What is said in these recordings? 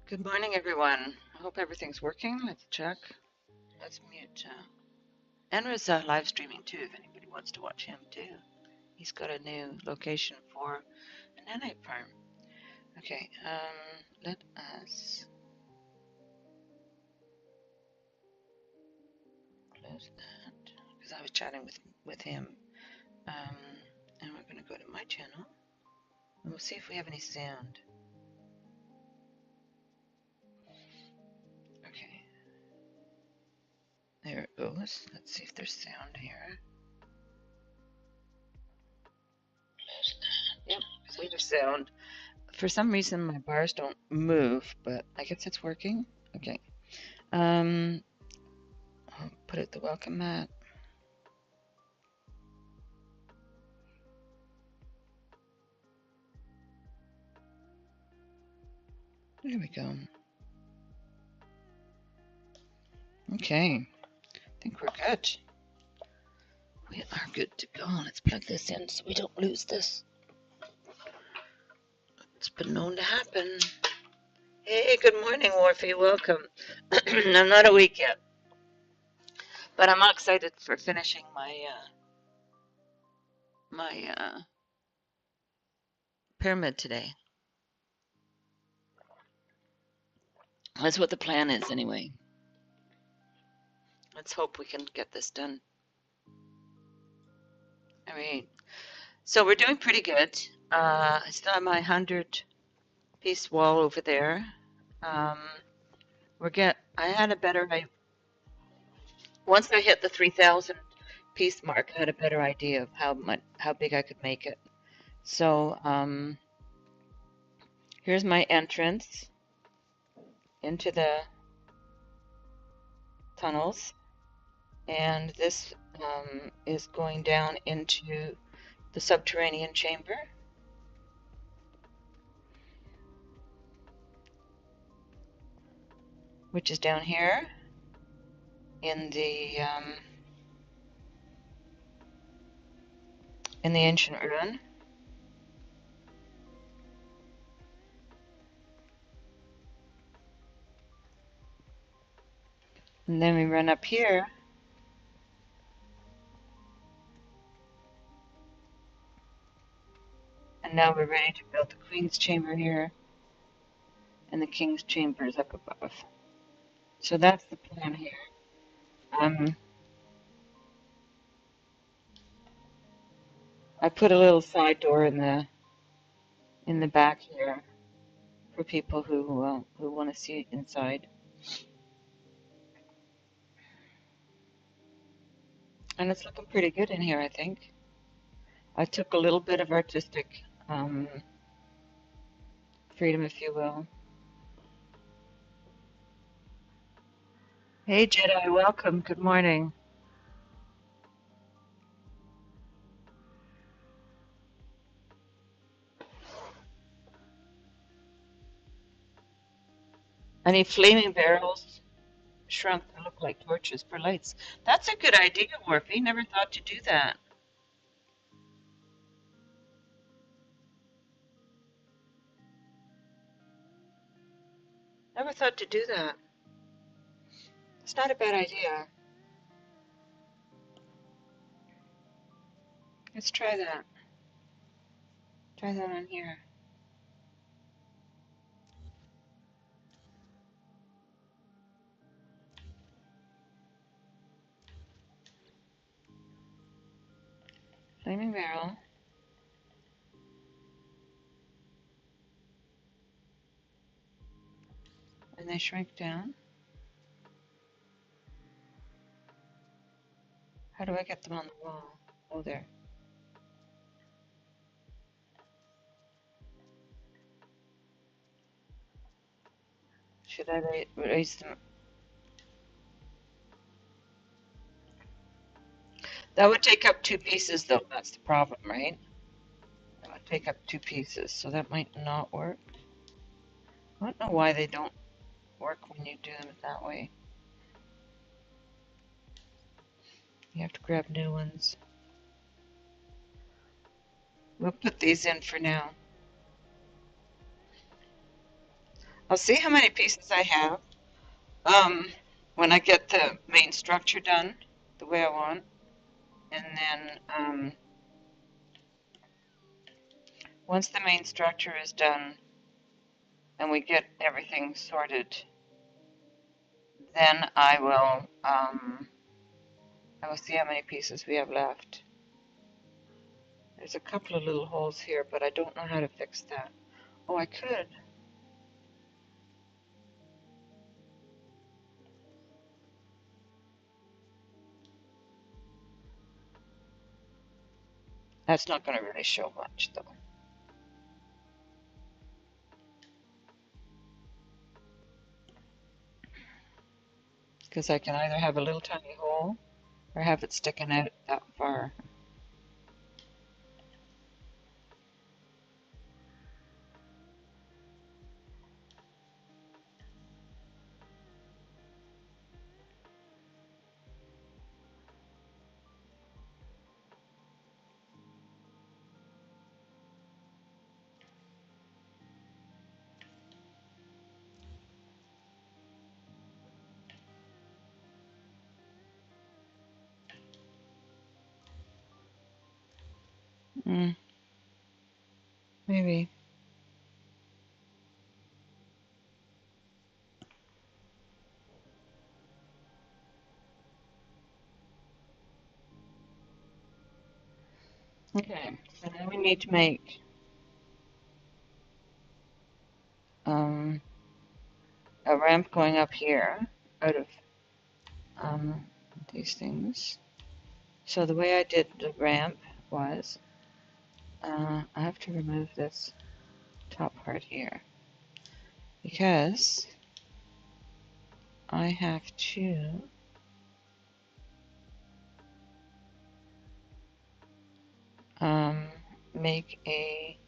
Good morning, everyone. I hope everything's working. Let's check. Let's mute. Enra's live streaming too, if anybody wants to watch him too. He's got a new location for an nanite farm. Okay, let us close that because I was chatting with him. And we're going to go to my channel and we'll see if we have any sound. Okay, there it goes. Let's see if there's sound here. Yep, we have sound. For some reason, my bars don't move, but I guess it's working. Okay. I'll put it the welcome mat. There we go. Okay. I think we're good. We are good to go. Let's plug this in so we don't lose this. It's been known to happen. Hey, good morning, Warfy. Welcome. I'm not awake yet, but I'm all excited for finishing my pyramid today. That's what the plan is, anyway. Let's hope we can get this done. All right. So we're doing pretty good. I still have my 100-piece wall over there. I had a better idea. Once I hit the 3,000 piece mark, I had a better idea of how big I could make it. So here's my entrance into the tunnels, and this is going down into the subterranean chamber. Which is down here in the ancient ruin. And then we run up here. And now we're ready to build the Queen's Chamber here. And the King's Chamber is up above. So that's the plan here. I put a little side door in the back here for people who want to see inside. And it's looking pretty good in here, I think. I took a little bit of artistic freedom, if you will. Hey, Jedi, welcome. Good morning. Any flaming barrels shrunk to look like torches for lights. That's a good idea, Morphe. Never thought to do that. Never thought to do that. It's not a bad idea. Let's try that. Try that on here. Flaming barrel. And they shrink down. How do I get them on the wall? Oh, there. Should I raise them? That would take up 2 pieces, though. That's the problem, right? That would take up 2 pieces, so that might not work. I don't know why they don't work when you do them that way. You have to grab new ones. We'll put these in for now. I'll see how many pieces I have when I get the main structure done the way I want. And then once the main structure is done and we get everything sorted, then I will see how many pieces we have left. There's a couple of little holes here, but I don't know how to fix that. Oh, I could. That's not going to really show much, though. Because I can either have a little tiny hole or have it sticking out that far. Maybe. Okay, so now we need to make a ramp going up here out of these things. So the way I did the ramp was I have to remove this top part here because I have to make a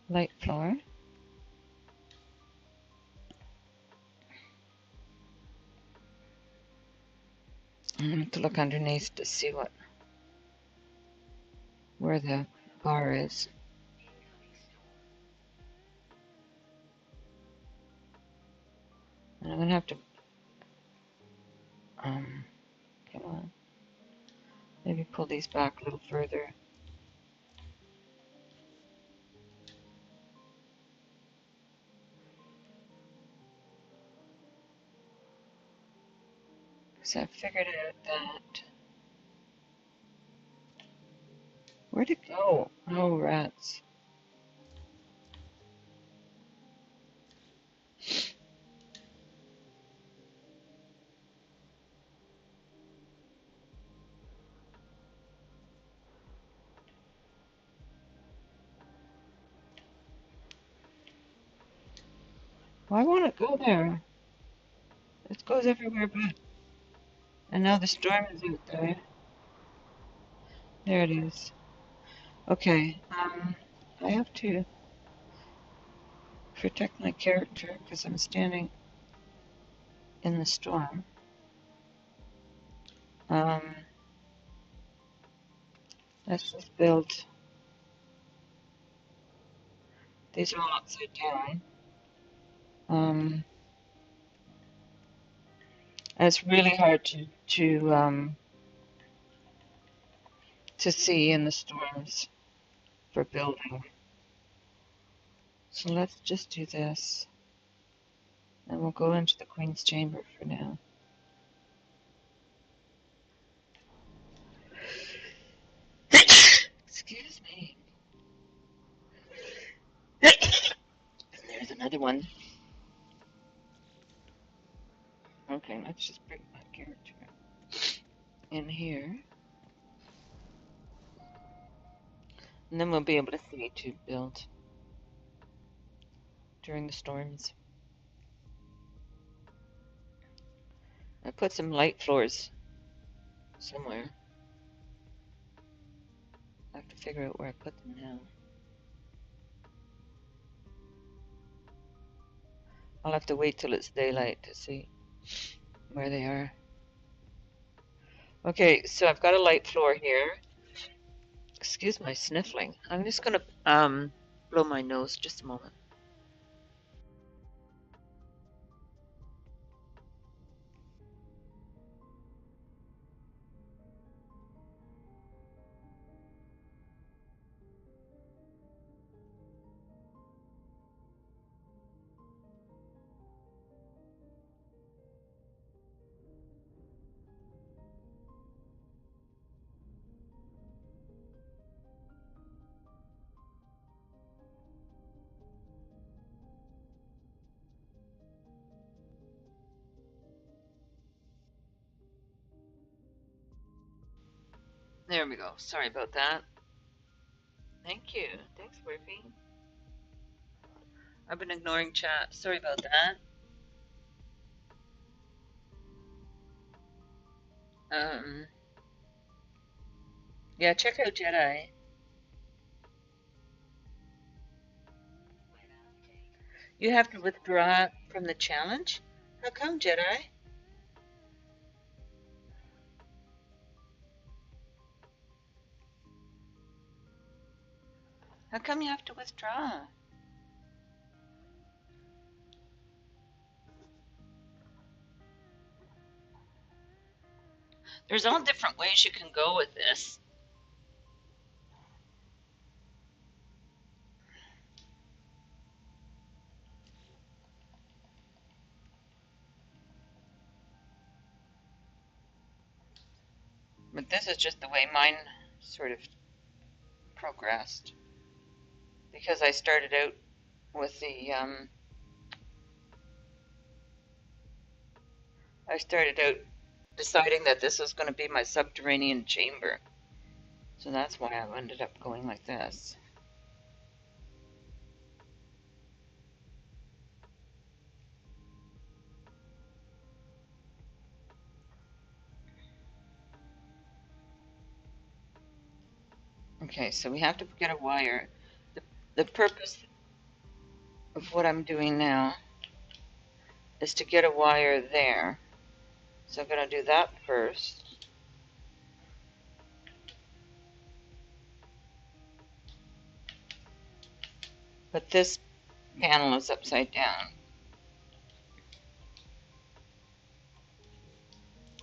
light floor. I have to look underneath to see where the bar is. And I'm gonna have to come on, maybe pull these back a little further. So I figured out that. Where'd it go? Oh, rats. Why won't it go there? It goes everywhere but. And now the storm is out there. There it is. Okay, I have to protect my character because I'm standing in the storm. Let's just build. These are all upside down. It's really hard to see in the storms for building. So let's just do this. And we'll go into the Queen's Chamber for now. Excuse me. There's another one. Okay, let's just bring my character in here. And then we'll be able to see to build during the storms. I put some light floors somewhere. I have to figure out where I put them now. I'll have to wait till it's daylight to see where they are. Okay, so I've got a light floor here. Excuse my sniffling. I'm just gonna blow my nose just a moment. There we go. Sorry about that. Thank you. Thanks, Murphy. I've been ignoring chat. Sorry about that. Yeah, check out Jedi. You have to withdraw from the challenge? How come, Jedi? How come you have to withdraw? There's all different ways you can go with this. But this is just the way mine sort of progressed. Because I started out with the, I started out deciding that this was going to be my subterranean chamber. So that's why I ended up going like this. Okay, so we have to get a wire. The purpose of what I'm doing now is to get a wire there. So I'm going to do that first. But this panel is upside down.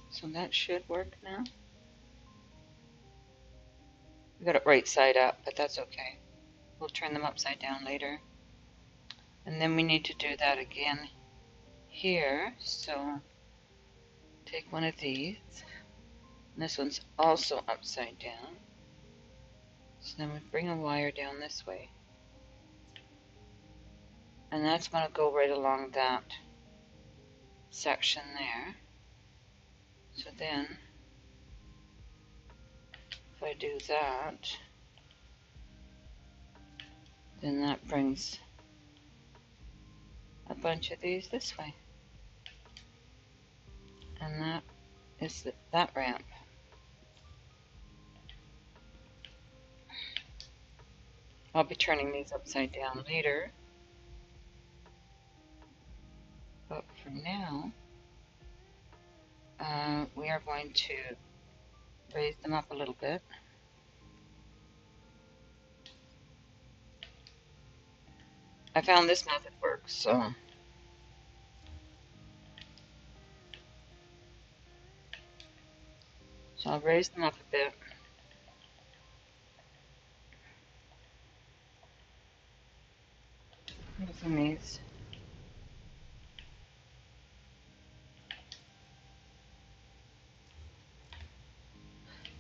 So that should work now. We got it right side up, but that's okay. We'll turn them upside down later. And then we need to do that again here. So take one of these. And this one's also upside down. So then we bring a wire down this way. And that's going to go right along that section there. So then, if I do that, then that brings a bunch of these this way. And that is that ramp. I'll be turning these upside down later. But for now, we are going to raise them up a little bit. I found this method works, so I'll raise them up a bit. Using these.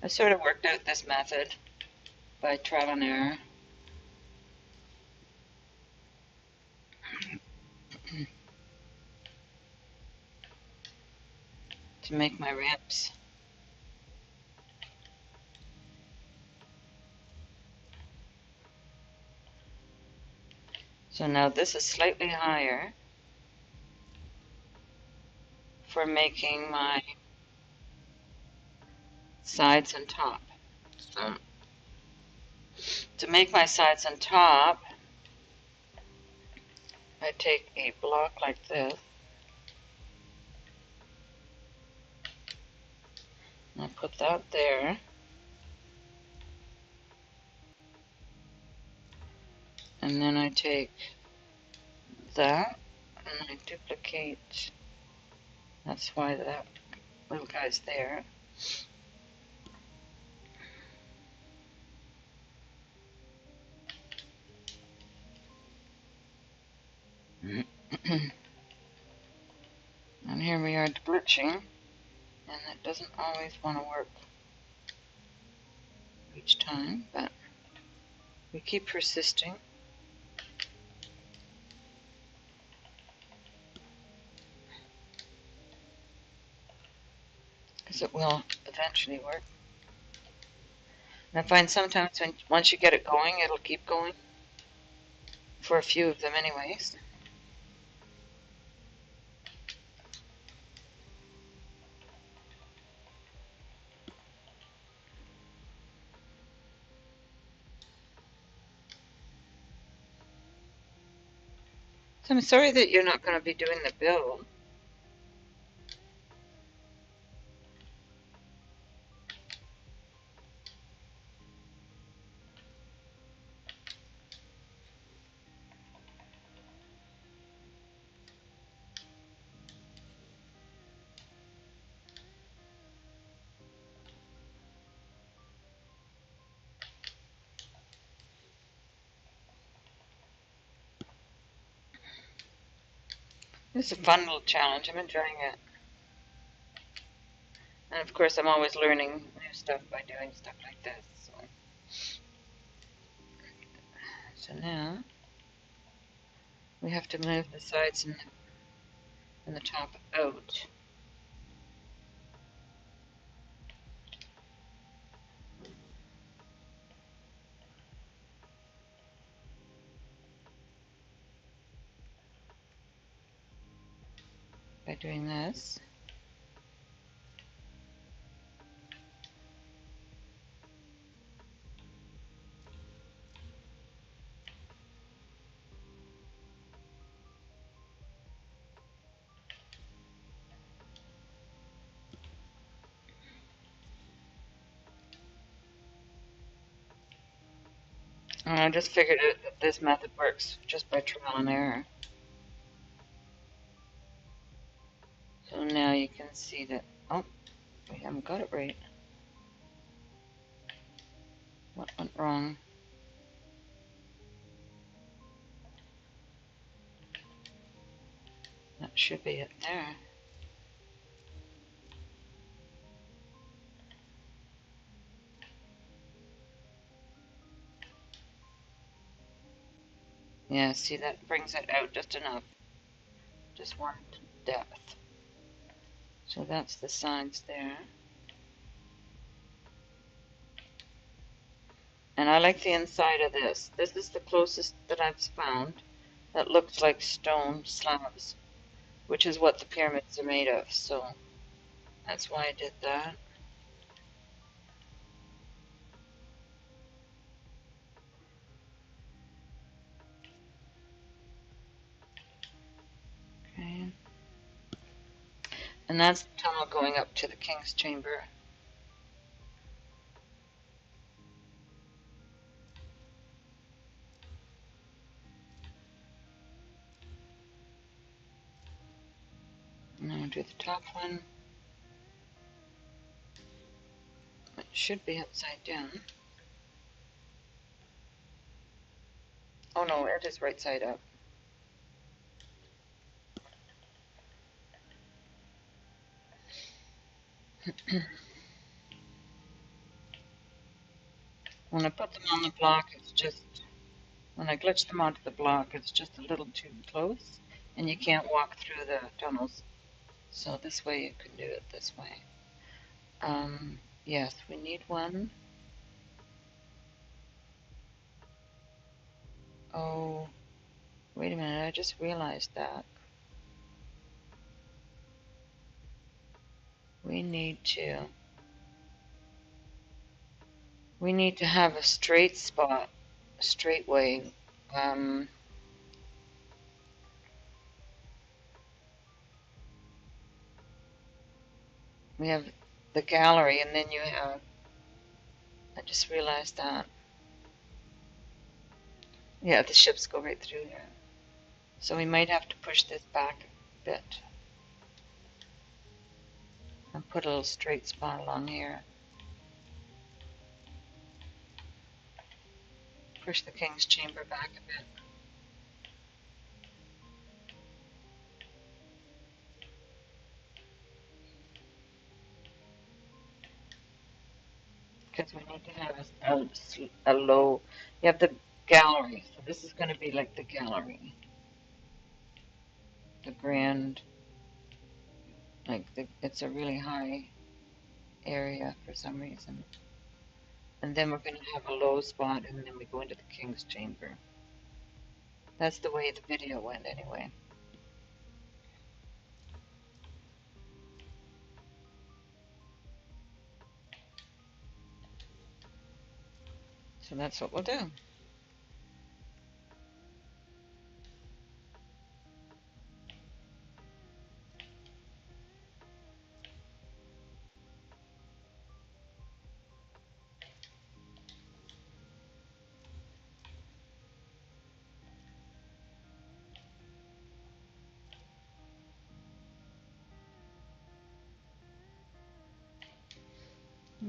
I sort of worked out this method by trial and error. To make my ramps. So now this is slightly higher for making my sides and top. So to make my sides and top, I take a block like this. And I put that there. And then I take that and I duplicate. That's why that little guy's there. And here we are glitching, and it doesn't always want to work each time, but we keep persisting. Because it will eventually work. And I find sometimes once you get it going, it'll keep going for a few of them anyways. So I'm sorry that you're not going to be doing the bill. This is a fun little challenge. I'm enjoying it. And of course, I'm always learning new stuff by doing stuff like this. So now we have to move the sides and the top out. By doing this. And I just figured out that this method works just by trial and error. So now you can see that, oh, we haven't got it right. What went wrong? That should be it there. Yeah, see, that brings it out just enough. Just one depth. So that's the sides there. And I like the inside of this. This is the closest that I've found that looks like stone slabs, which is what the pyramids are made of. So that's why I did that. Okay. And that's the tunnel going up to the king's chamber. And then we'll do the top one. It should be upside down. Oh no, it is right side up. When I put them on the block, it's just, when I glitch them onto the block, it's just a little too close, and you can't walk through the tunnels. So this way you can do it this way. Yes, we need one. Oh, wait a minute, I just realized that. We need to have a straight spot, a straight way. We have the gallery, and then you have, I just realized that. Yeah, the ships go right through there. So we might have to push this back a bit and put a little straight spot along here. Push the king's chamber back a bit. Because we need to have a low, you have the gallery, so this is going to be like the gallery. The grand, like it's a really high area for some reason. and then we're going to have a low spot, and then we go into the king's chamber. That's the way the video went anyway. So that's what we'll do.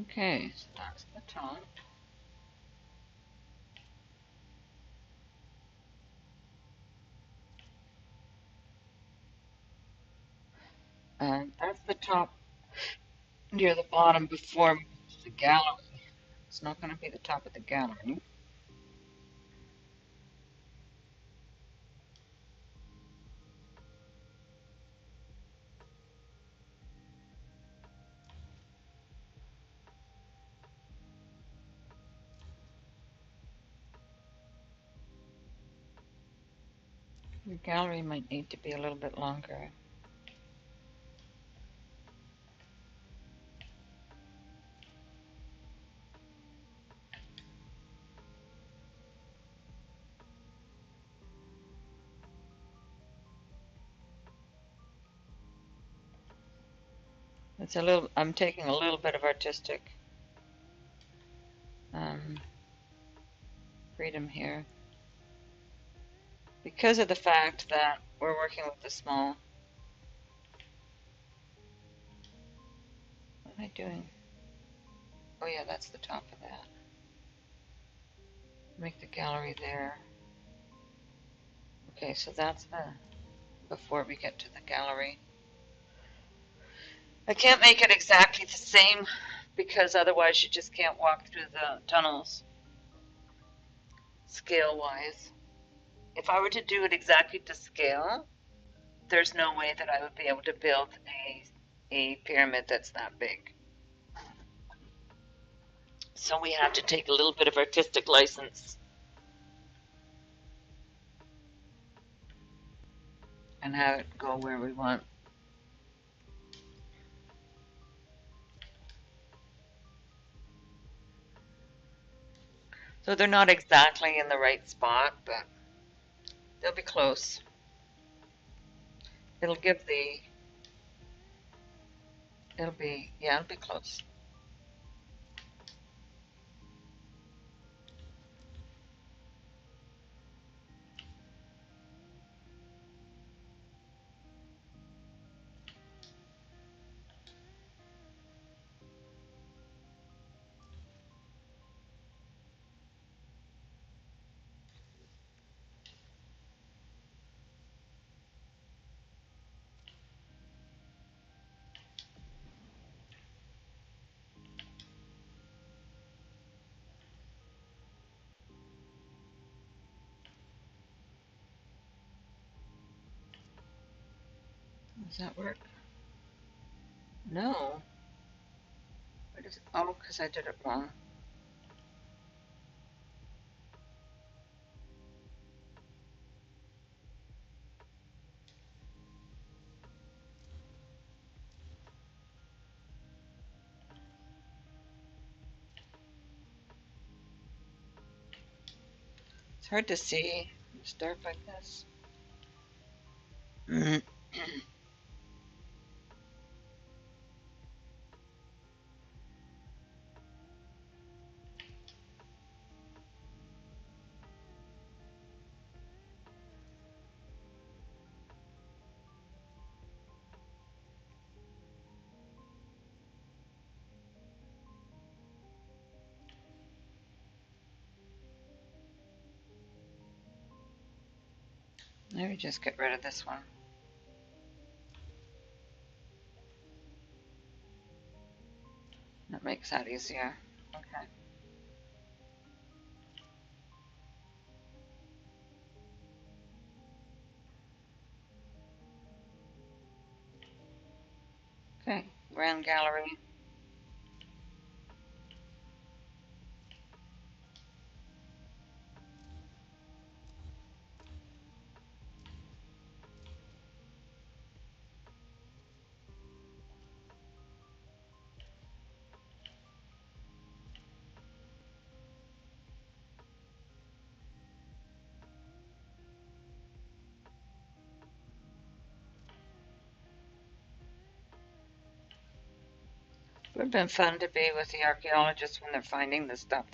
Okay, so that's the top. And that's the top near the bottom before the gallery. It's not going to be the top of the gallery. The gallery might need to be a little bit longer. It's a little. I'm taking a little bit of artistic freedom here because of the fact that we're working with the small. What am I doing? Oh yeah, that's the top of that. Make the gallery there. Okay, so that's the before we get to the gallery. I can't make it exactly the same because otherwise you just can't walk through the tunnels scale-wise. If I were to do it exactly to scale, there's no way that I would be able to build a pyramid that's that big. So we have to take a little bit of artistic license and have it go where we want. So they're not exactly in the right spot, but they'll be close. It'll give the, it'll be close. Does that work? No. What is it? Oh, because I did it wrong. It's hard to see. Start like this. Maybe just get rid of this one. That makes that easier. Okay. Okay, grand gallery. Would have been fun to be with the archaeologists when they're finding this stuff.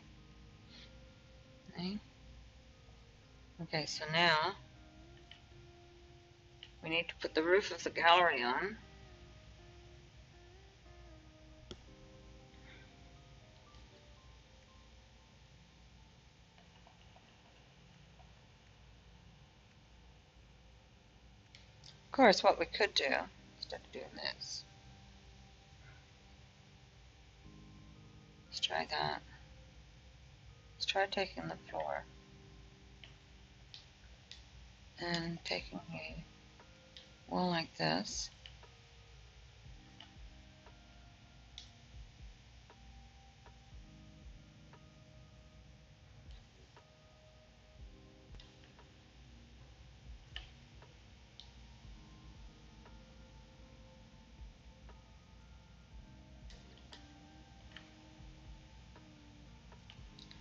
Okay, okay, so now we need to put the roof of the gallery on. Of course, what we could do, instead of doing this, let's try that. Let's try taking the floor and taking a wall like this.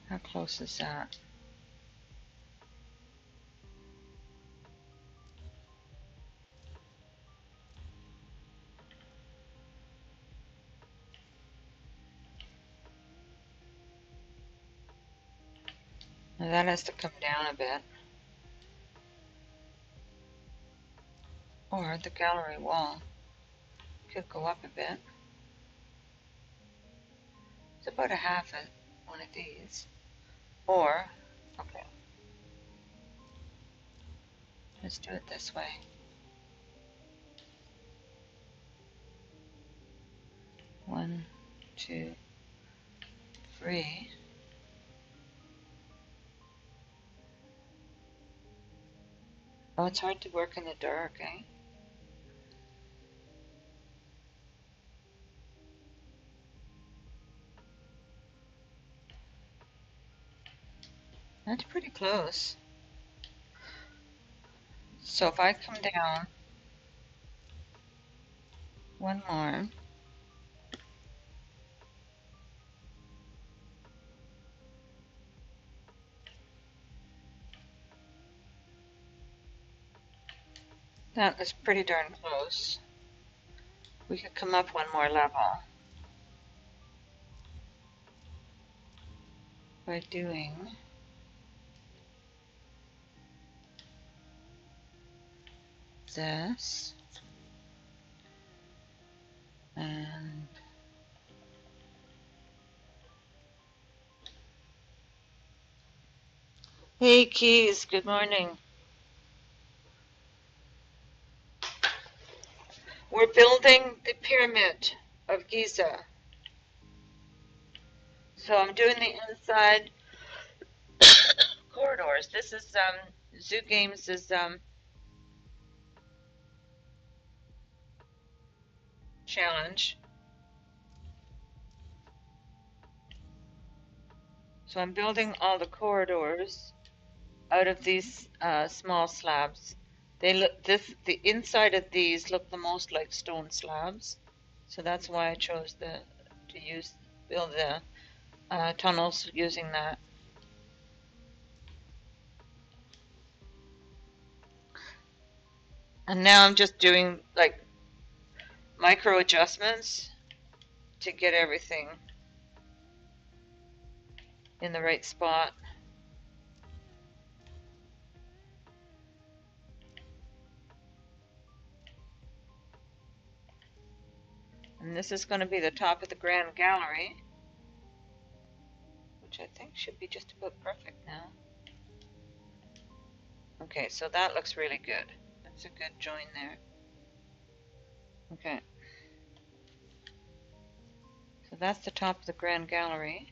How close is that? Now that has to come down a bit. Or the gallery wall could go up a bit. It's about a half of one of these. Or, okay, let's do it this way. 1, 2, 3. Oh, it's hard to work in the dark, eh? That's pretty close. So if I come down one more, that is pretty darn close. We could come up one more level by doing this and hey Keys, good morning. We're building the pyramid of Giza. So I'm doing the inside corridors. This is Xxiou Games' challenge. So I'm building all the corridors out of these small slabs. They look the inside of these look the most like stone slabs, so that's why I chose to build the tunnels using that. And now I'm just doing like micro adjustments to get everything in the right spot. And this is going to be the top of the grand gallery, which I think should be just about perfect now. Okay, so that looks really good. That's a good join there. Okay. So that's the top of the grand gallery.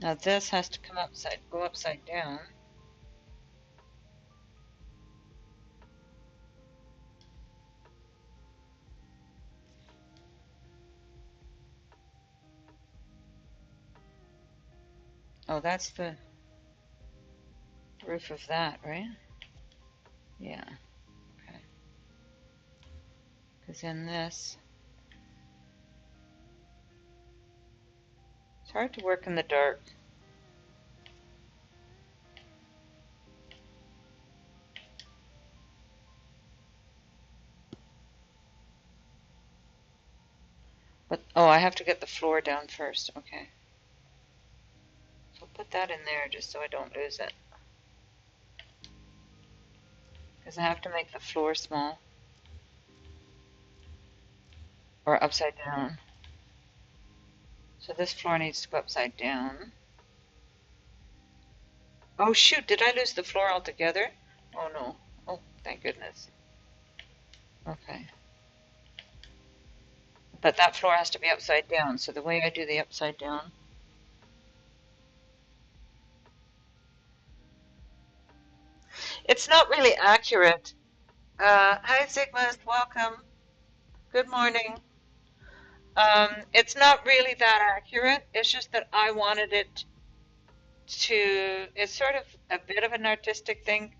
Now this has to go upside down. Oh, that's the roof of that, right? Yeah. Okay. Because in this, it's hard to work in the dark. But, oh, I have to get the floor down first. Okay. So I'll put that in there just so I don't lose it. Because I have to make the floor small. Or upside down. So this floor needs to go upside down. Oh shoot, did I lose the floor altogether? Oh no. Oh, thank goodness. Okay. But that floor has to be upside down, so the way I do the upside down. It's not really accurate. Hi Sigma, welcome. Good morning. It's not really that accurate. It's just that I wanted it to, it's sort of a bit of an artistic thing.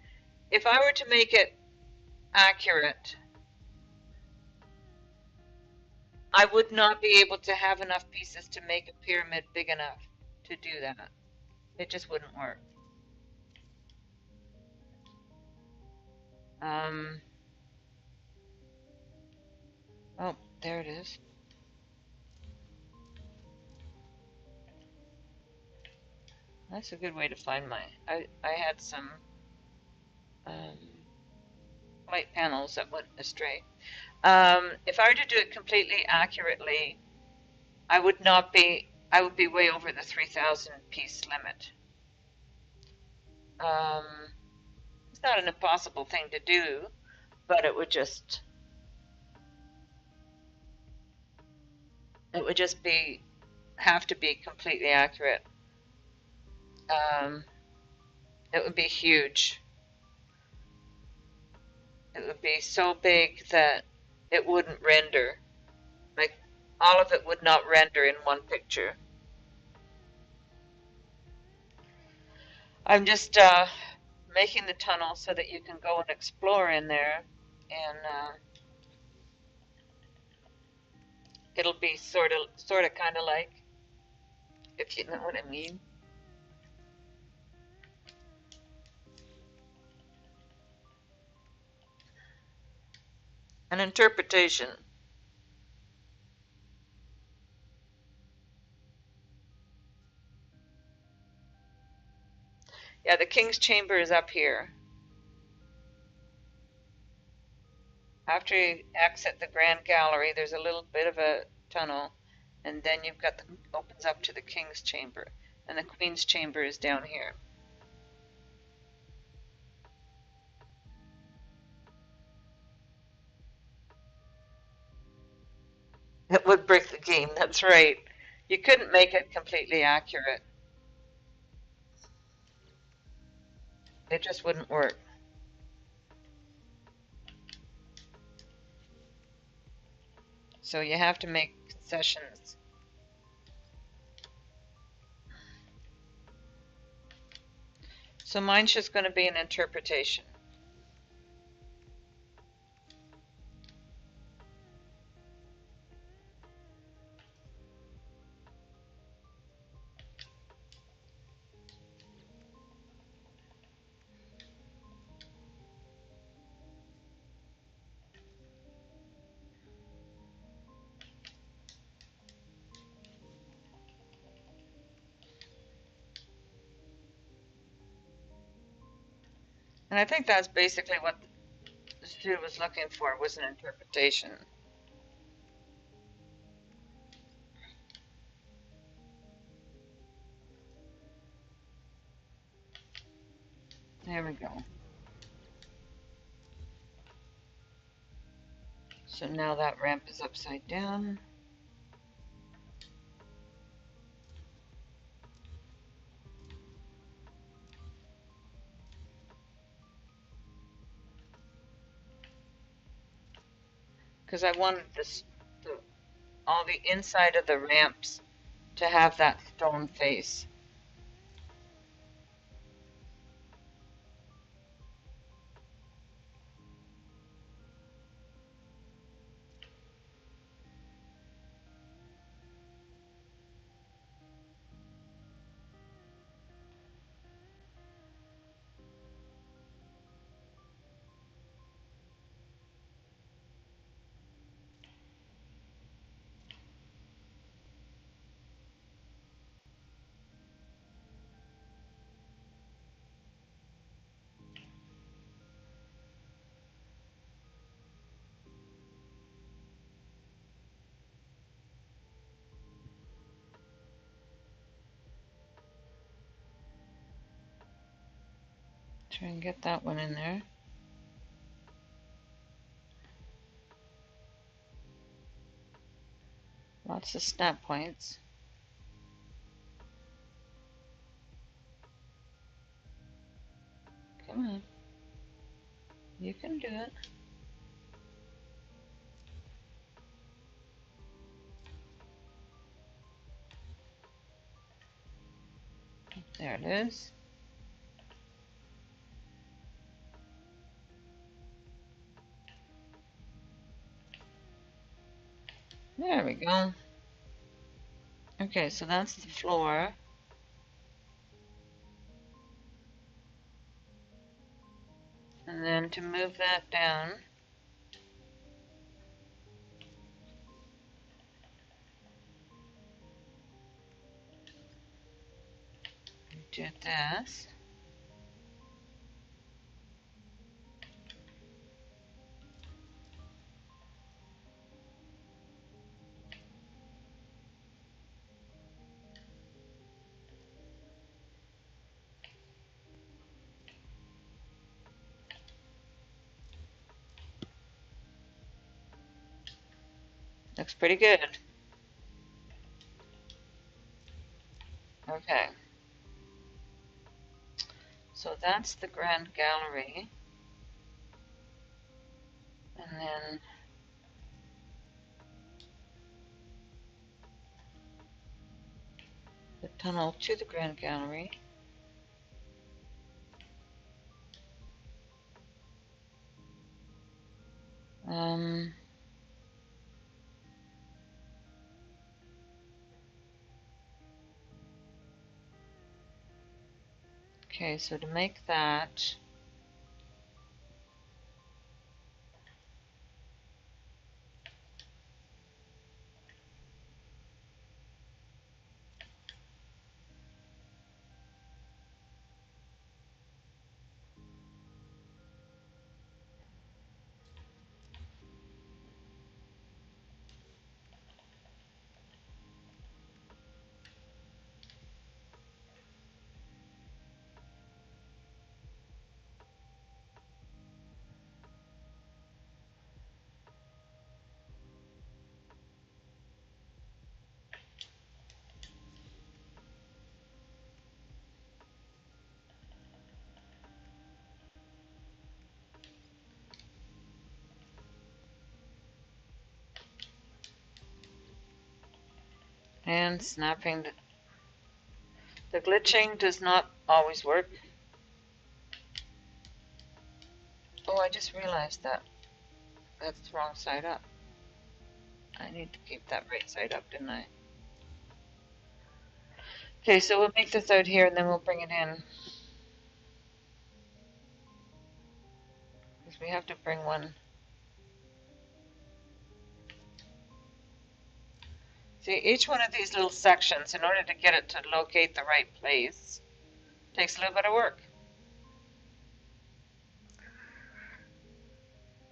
If I were to make it accurate, I would not be able to have enough pieces to make a pyramid big enough to do that. It just wouldn't work. Oh, there it is. That's a good way to find my, I had some white panels that went astray. If I were to do it completely accurately, I would be way over the 3,000 piece limit. It's not an impossible thing to do, but it would just have to be completely accurate. It would be huge. It would be so big that it wouldn't render. Like, all of it would not render in one picture. I'm just making the tunnel so that you can go and explore in there, and it'll be sort of kind of like, if you know what I mean. An interpretation. Yeah, the king's chamber is up here. After you exit the grand gallery, there's a little bit of a tunnel, and then you've got opens up to the king's chamber, and the queen's chamber is down here. It would break the game, that's right. You couldn't make it completely accurate. It just wouldn't work. So you have to make concessions. So mine's just going to be an interpretation. And I think that's basically what the student was looking for, was an interpretation. There we go. So now that ramp is upside down. Because I wanted all the inside of the ramps to have that stone face. Try and get that one in there. Lots of snap points. Come on. You can do it. There it is. There we go. Okay, so that's the floor. And then to move that down, do this. Looks pretty good. Okay. So that's the Grand Gallery. And then the tunnel to the Grand Gallery. Okay, so to make that, and snapping. The glitching does not always work. Oh, I just realized that. That's the wrong side up. I need to keep that right side up, didn't I? Okay, so we'll make this out here and then we'll bring it in. Because we have to bring one. See, each one of these little sections, in order to get it to locate the right place, takes a little bit of work.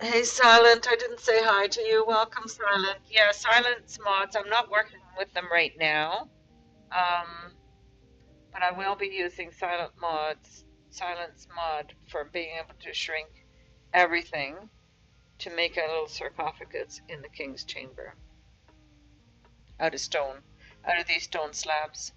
Hey, Silent, I didn't say hi to you. Welcome, Silent. Yeah, Silent's mods. I'm not working with them right now. But I will be using Silent's mod for being able to shrink everything to make a little sarcophagus in the king's chamber. Out of stone, out of these stone slabs.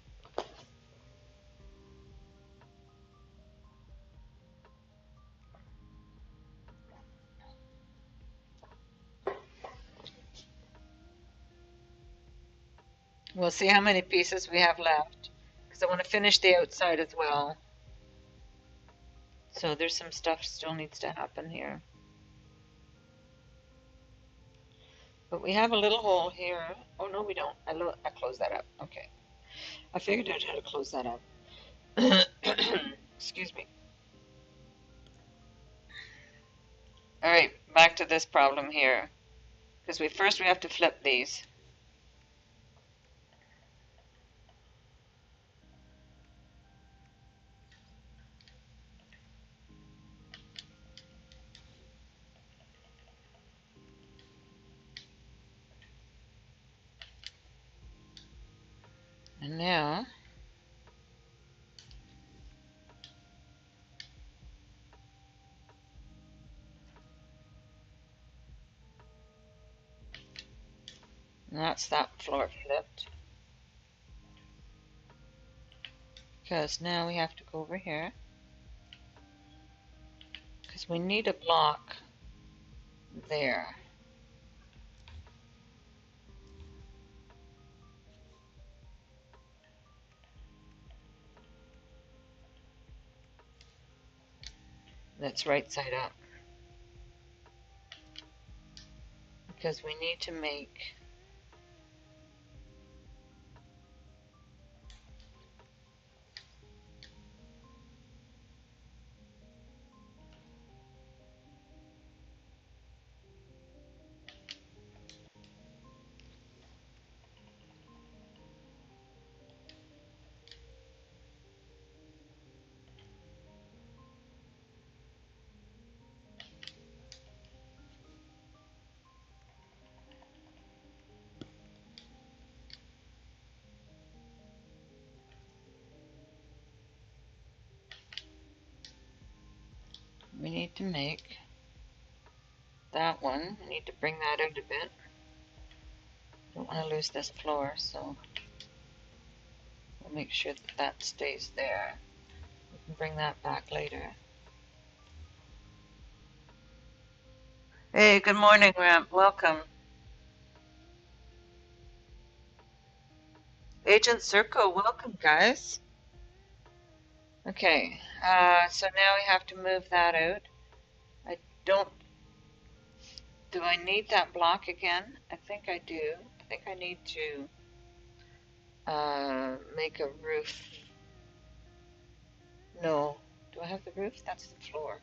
We'll see how many pieces we have left, because I want to finish the outside as well. So there's some stuff still needs to happen here. But we have a little hole here. Oh, no, we don't. I closed that up. Okay. I figured out how to close that up. Excuse me. All right, back to this problem here. Because first we have to flip these. And now And that's that floor flipped. Because now we have to go over here. Because we need a block there. That's right side up. Because we need to make that one. I need to bring that out a bit. Don't want to lose this floor, so we'll make sure that that stays there. We can bring that back later. Hey, good morning, Ramp. Welcome. Agent Circo, welcome, guys. Okay, so now we have to move that out. I don't... Do I need that block again? I think I do. I think I need to make a roof. No. Do I have the roof? That's the floor.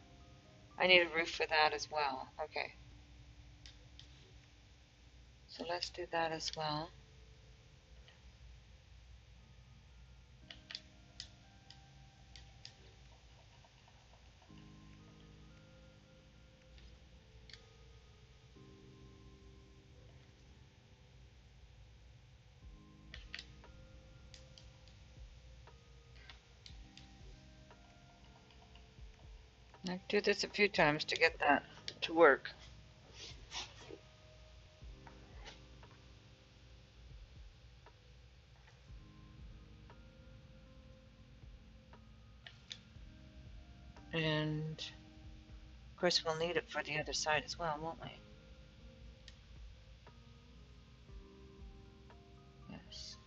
I need a roof for that as well. Okay. So let's do that as well. I do this a few times to get that to work. And of course we'll need it for the other side as well, won't we? Yes.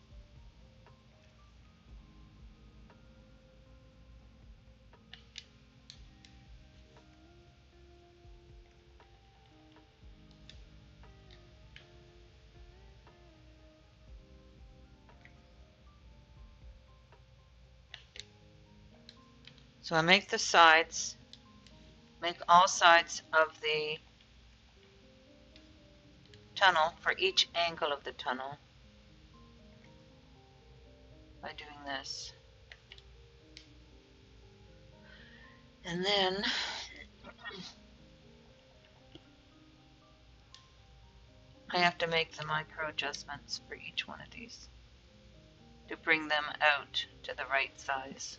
So I make the sides, make all sides of the tunnel for each angle of the tunnel by doing this. And then I have to make the micro adjustments for each one of these to bring them out to the right size.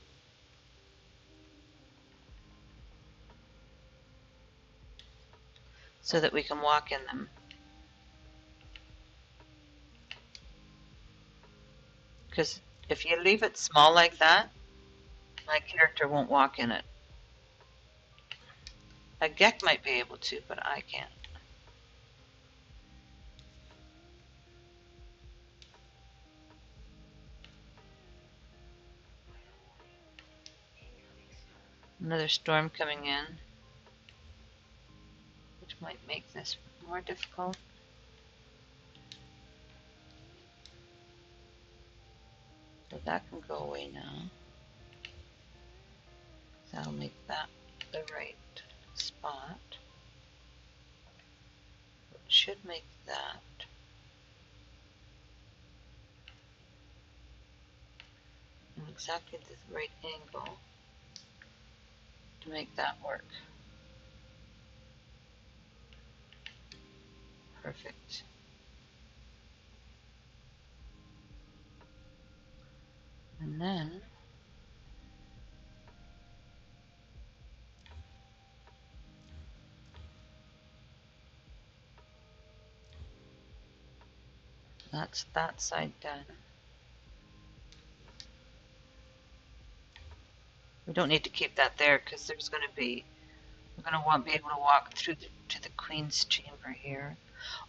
So that we can walk in them. Because if you leave it small like that, my character won't walk in it. A Gek might be able to, but I can't. Another storm coming in, which might make this more difficult. But that can go away now. That'll make that the right spot. It should make that in exactly the right angle to make that work. Perfect. And then That's that side done. We don't need to keep that there because there's going to be, we're going to be able to walk through to the Queen's chamber here.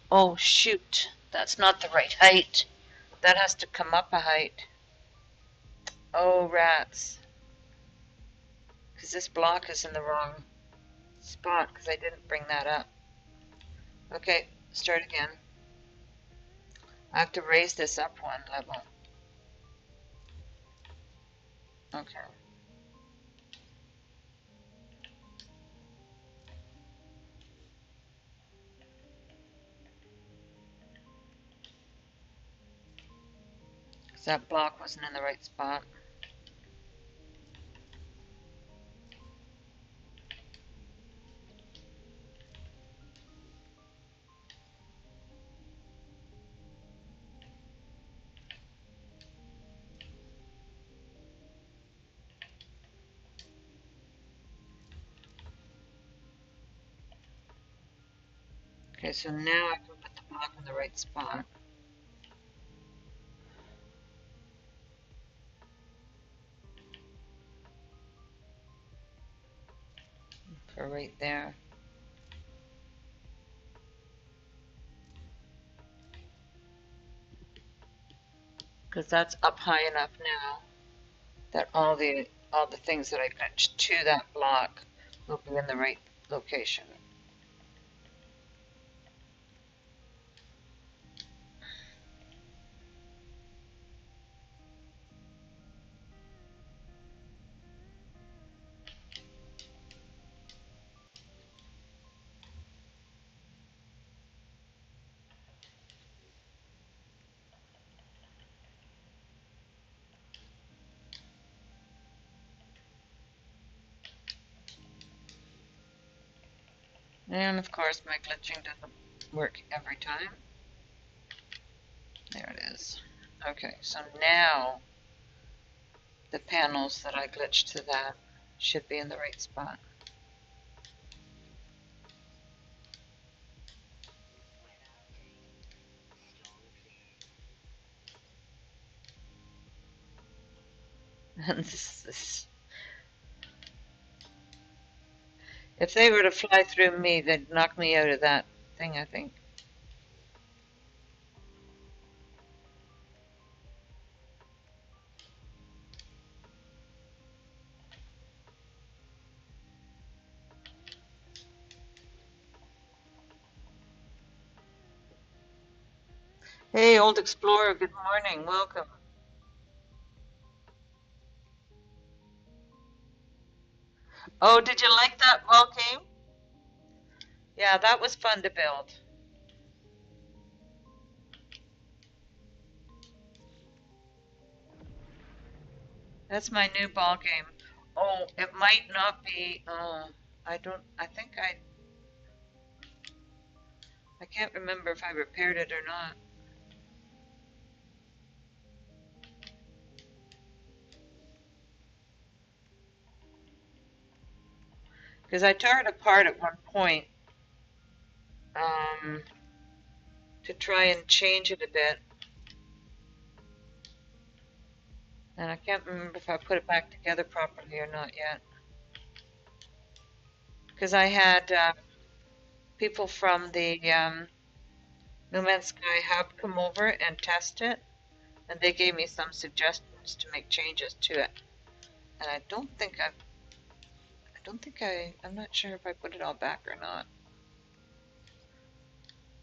Oh shoot, that's not the right height. That has to come up a height. Oh rats. Because this block is in the wrong spot because I didn't bring that up. Okay, start again. I have to raise this up one level. Okay. Because that block wasn't in the right spot. Okay, so now I can put the block in the right spot. For right there. Because that's up high enough now that all the things that I fetched to that block will be in the right location. And of course my glitching doesn't work every time. There it is. Okay, so now the panels that I glitched to that should be in the right spot. And if they were to fly through me, they'd knock me out of that thing, I think. Hey, old explorer, good morning, welcome. Oh, did you like that wall game? Yeah, that was fun to build. That's my new ball game. Oh, it might not be, I can't remember if I repaired it or not. Because I tore it apart at one point um, to try and change it a bit. And I can't remember if I put it back together properly or not yet. Because I had people from the No Man's Sky Hub come over and test it, and they gave me some suggestions to make changes to it. And I'm not sure if I put it all back or not.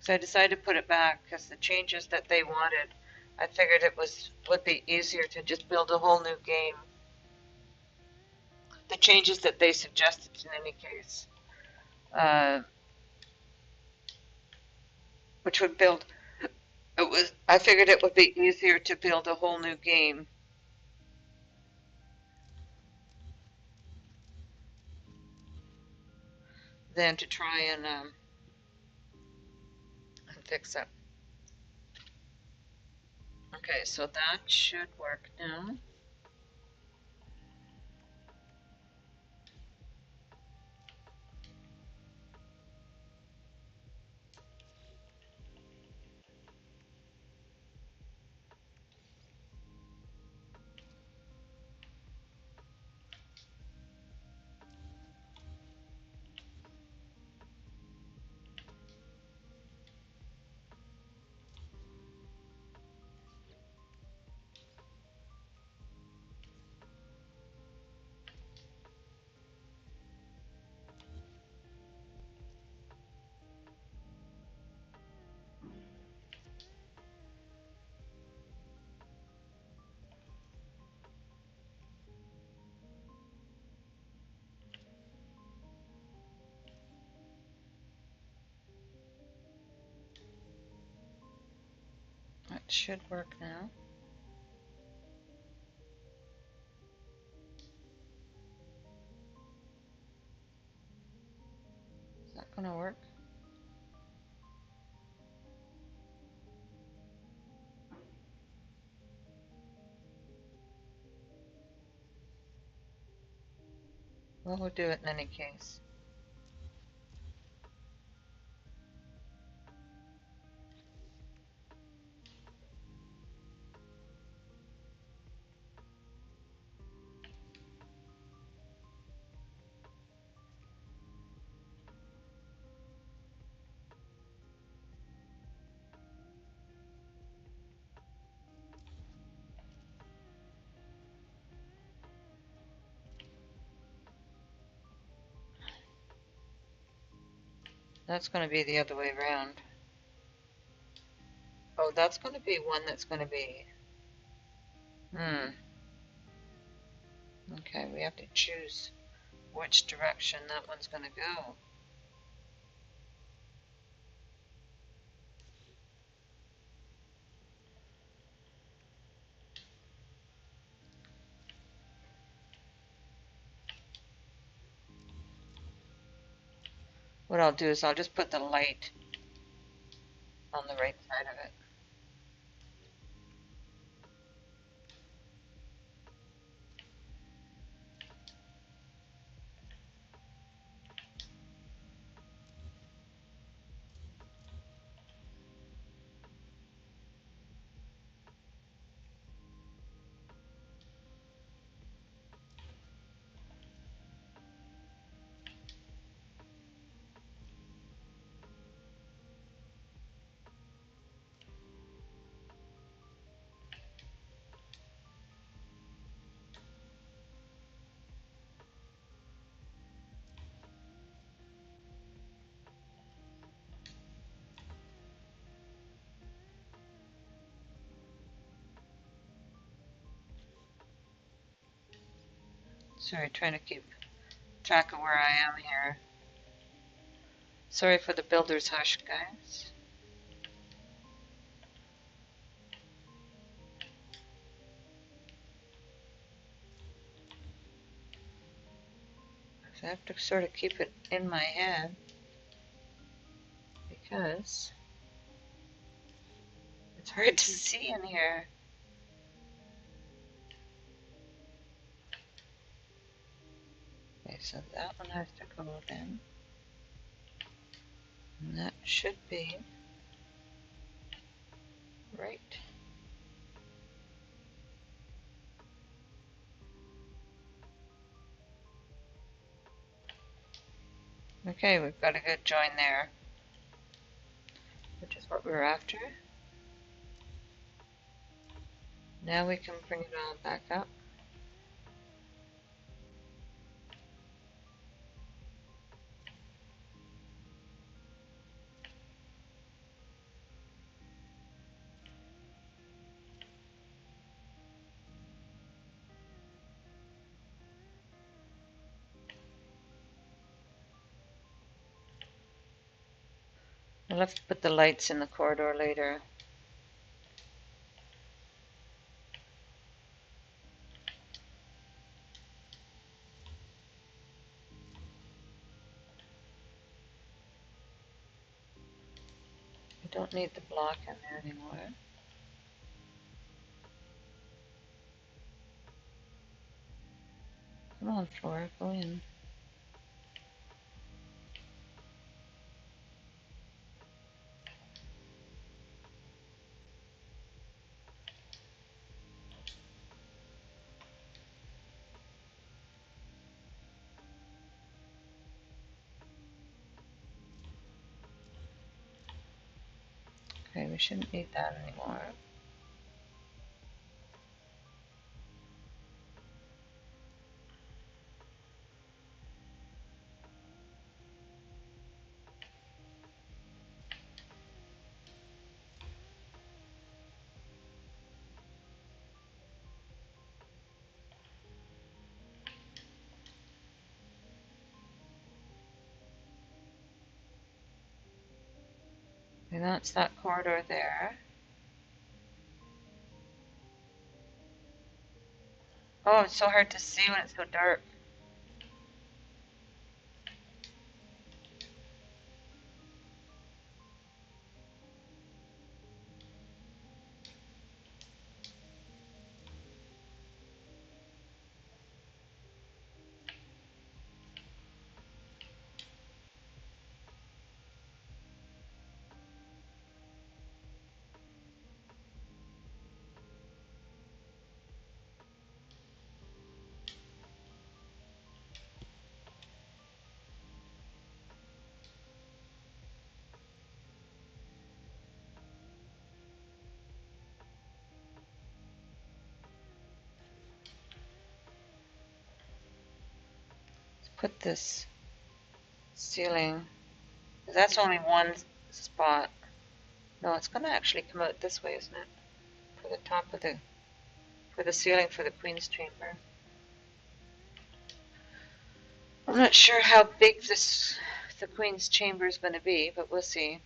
So I decided to put it back because the changes that they wanted, I figured would be easier to just build a whole new game. The changes that they suggested in any case, which would build. I figured it would be easier to build a whole new game than to try and fix it. Okay, so that should work now. should work now. Is that gonna work? Well, we'll do it in any case. That's going to be the other way around. Oh, that's going to be one that's going to be... Okay, we have to choose which direction that one's going to go. What I'll do is I'll just put the light on the right side of it. Sorry, trying to keep track of where I am here. Sorry for the builder's hush, guys. I have to sort of keep it in my head because it's hard to see in here. Okay, so that one has to go then. And that should be right. Okay, we've got a good join there, which is what we were after. Now we can bring it all back up. I'll have to put the lights in the corridor later. I don't need the block in there anymore. Come on, floor, go in. Okay, we shouldn't need that anymore. And that's that corridor there. Oh, it's so hard to see when it's so dark. Let's put this ceiling. That's only one spot. No, it's going to actually come out this way, isn't it? For the top of for the ceiling for the Queen's Chamber. I'm not sure how big the Queen's Chamber is going to be, but we'll see.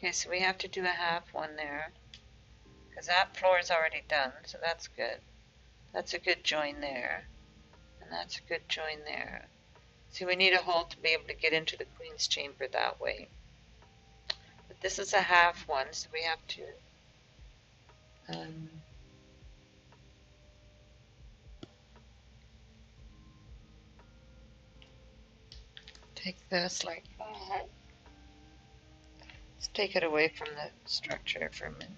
Okay, so we have to do a half one there, because that floor is already done, so that's good. That's a good join there, and that's a good join there. See, we need a hole to be able to get into the Queen's Chamber that way. But this is a half one, so we have to take this like that. Let's take it away from the structure for a minute.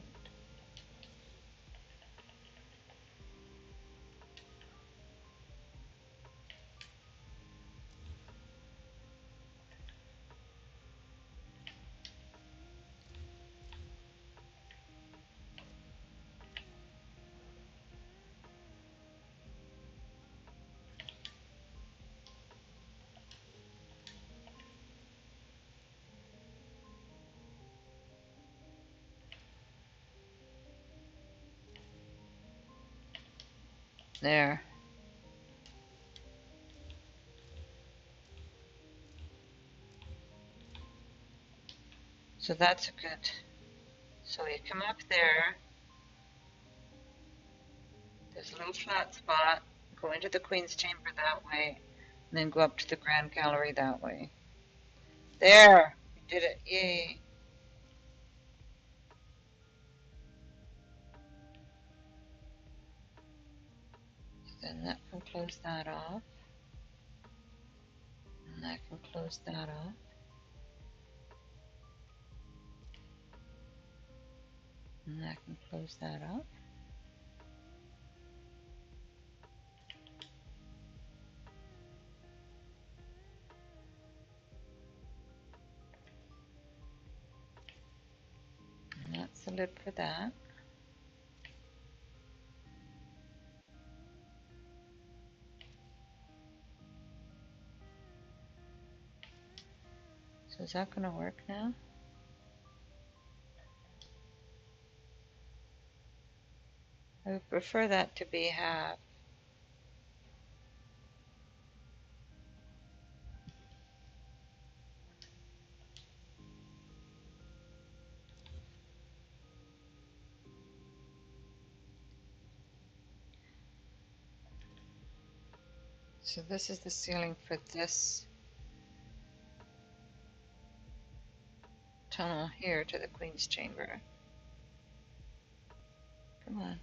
There. So that's a good. So you come up there. There's a little flat spot. Go into the Queen's Chamber that way, and then go up to the Grand Gallery that way. There! We did it. Yay! Then that can close that off. And that can close that off. And that can close that off. And that's the lid for that. So is that going to work now? I would prefer that to be half. So this is the ceiling for this tunnel here to the Queen's Chamber. Come on.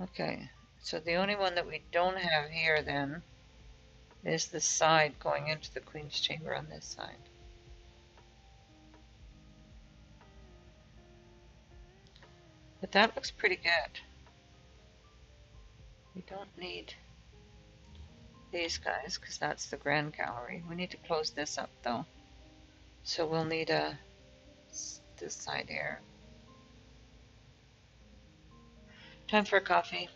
Okay, so the only one that we don't have here then is the side going into the Queen's Chamber on this side. But that looks pretty good. We don't need these guys because that's the Grand Gallery. We need to close this up though. So we'll need this side here. Time for a coffee.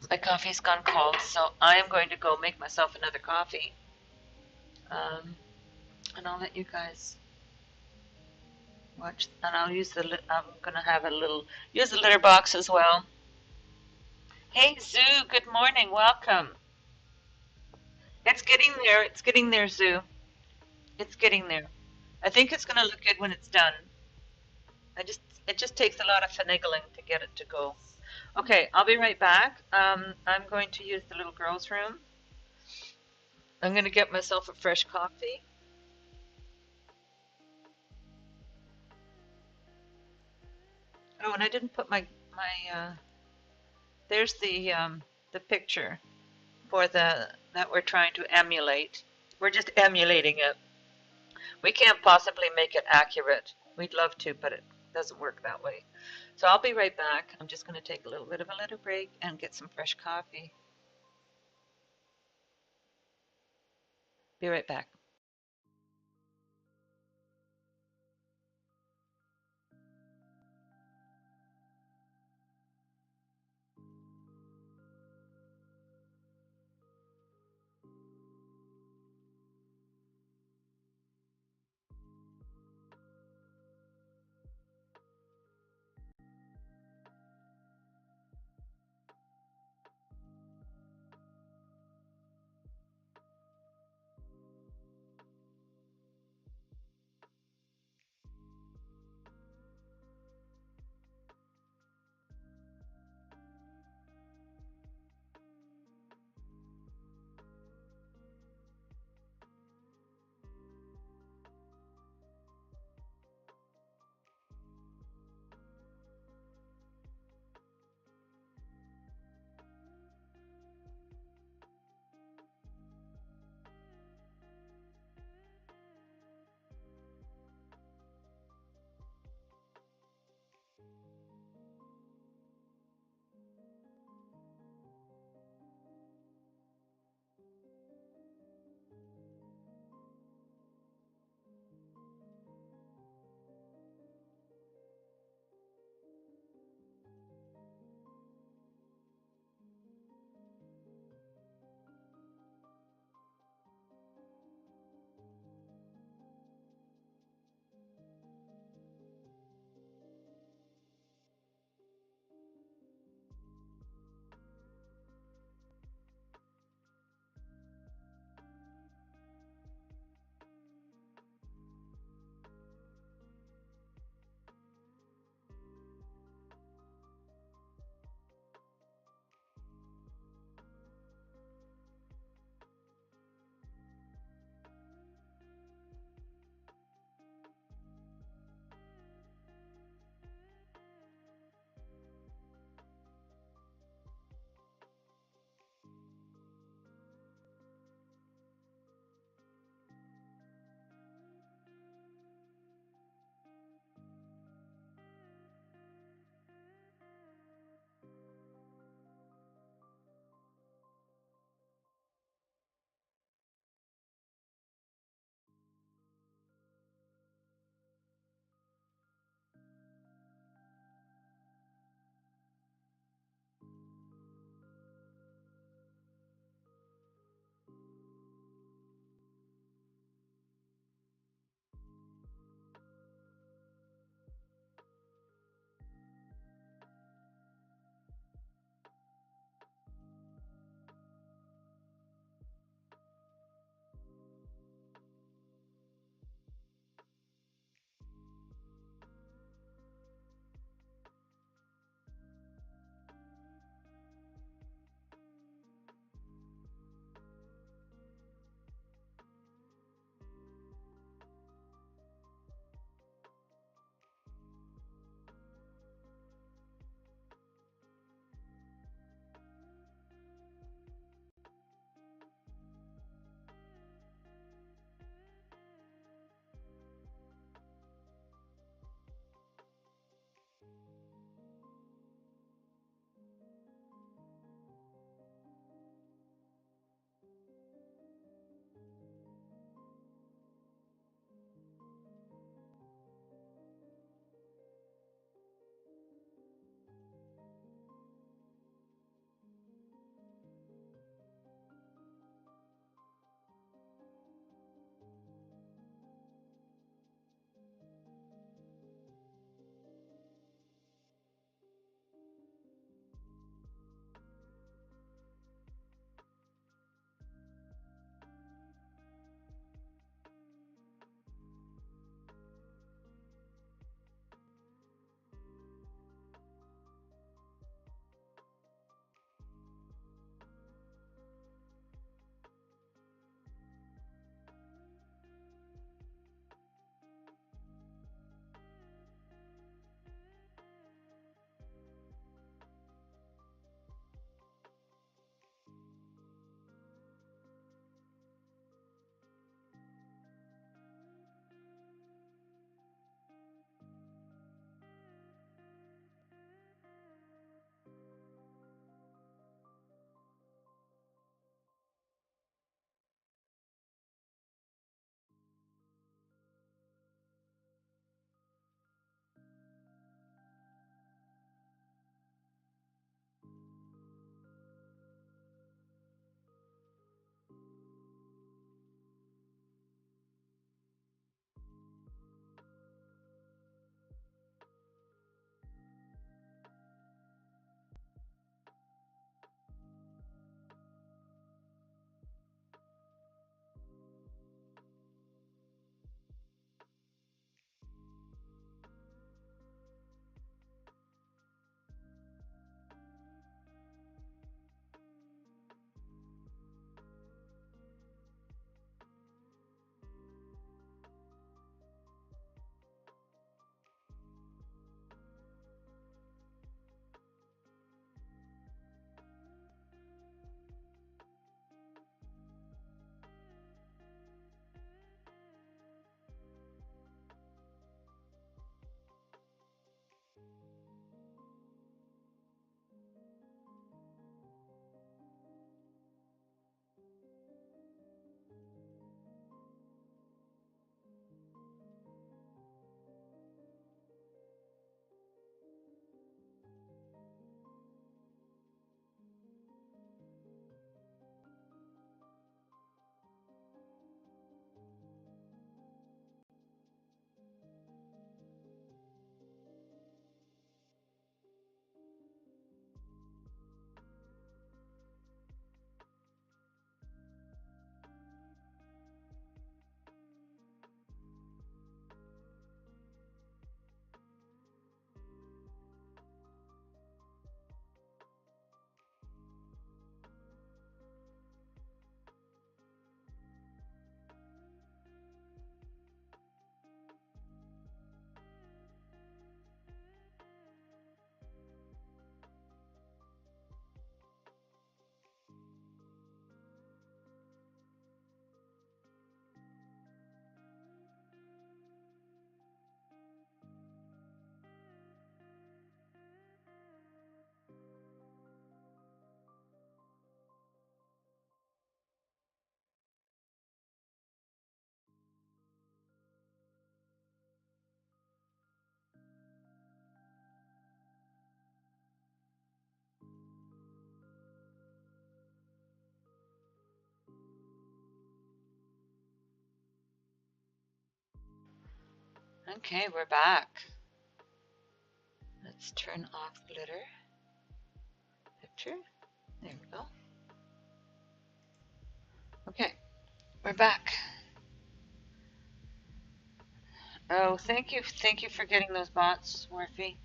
My coffee's gone cold, so I am going to go make myself another coffee. And I'll let you guys watch. And I'll use I'm gonna have use the litter box as well. Hey Zoo, good morning, welcome. It's getting there. It's getting there, Zoo. It's getting there. I think it's gonna look good when it's done. It just takes a lot of finagling to get it to go. Okay, I'll be right back. I'm going to use the little girl's room. I'm going to get myself a fresh coffee. Oh, and I didn't put there's the picture for that we're trying to emulate. We're just emulating it. We can't possibly make it accurate. We'd love to, but it doesn't work that way. So I'll be right back. I'm just going to take a little bit of a little break and get some fresh coffee. Be right back. Okay, we're back. Let's turn off glitter picture. There we go. Okay, we're back. Oh, thank you for getting those bots, Morphe.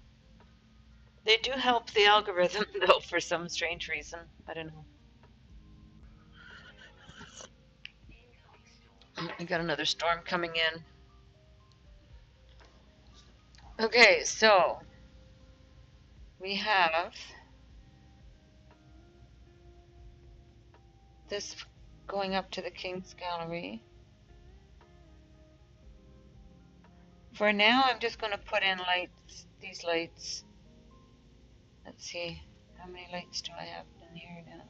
They do help the algorithm though for some strange reason. I don't know. We got another storm coming in. Okay, so we have this going up to the King's Gallery. For now, I'm just going to put in lights, these lights. Let's see, how many lights do I have in here now?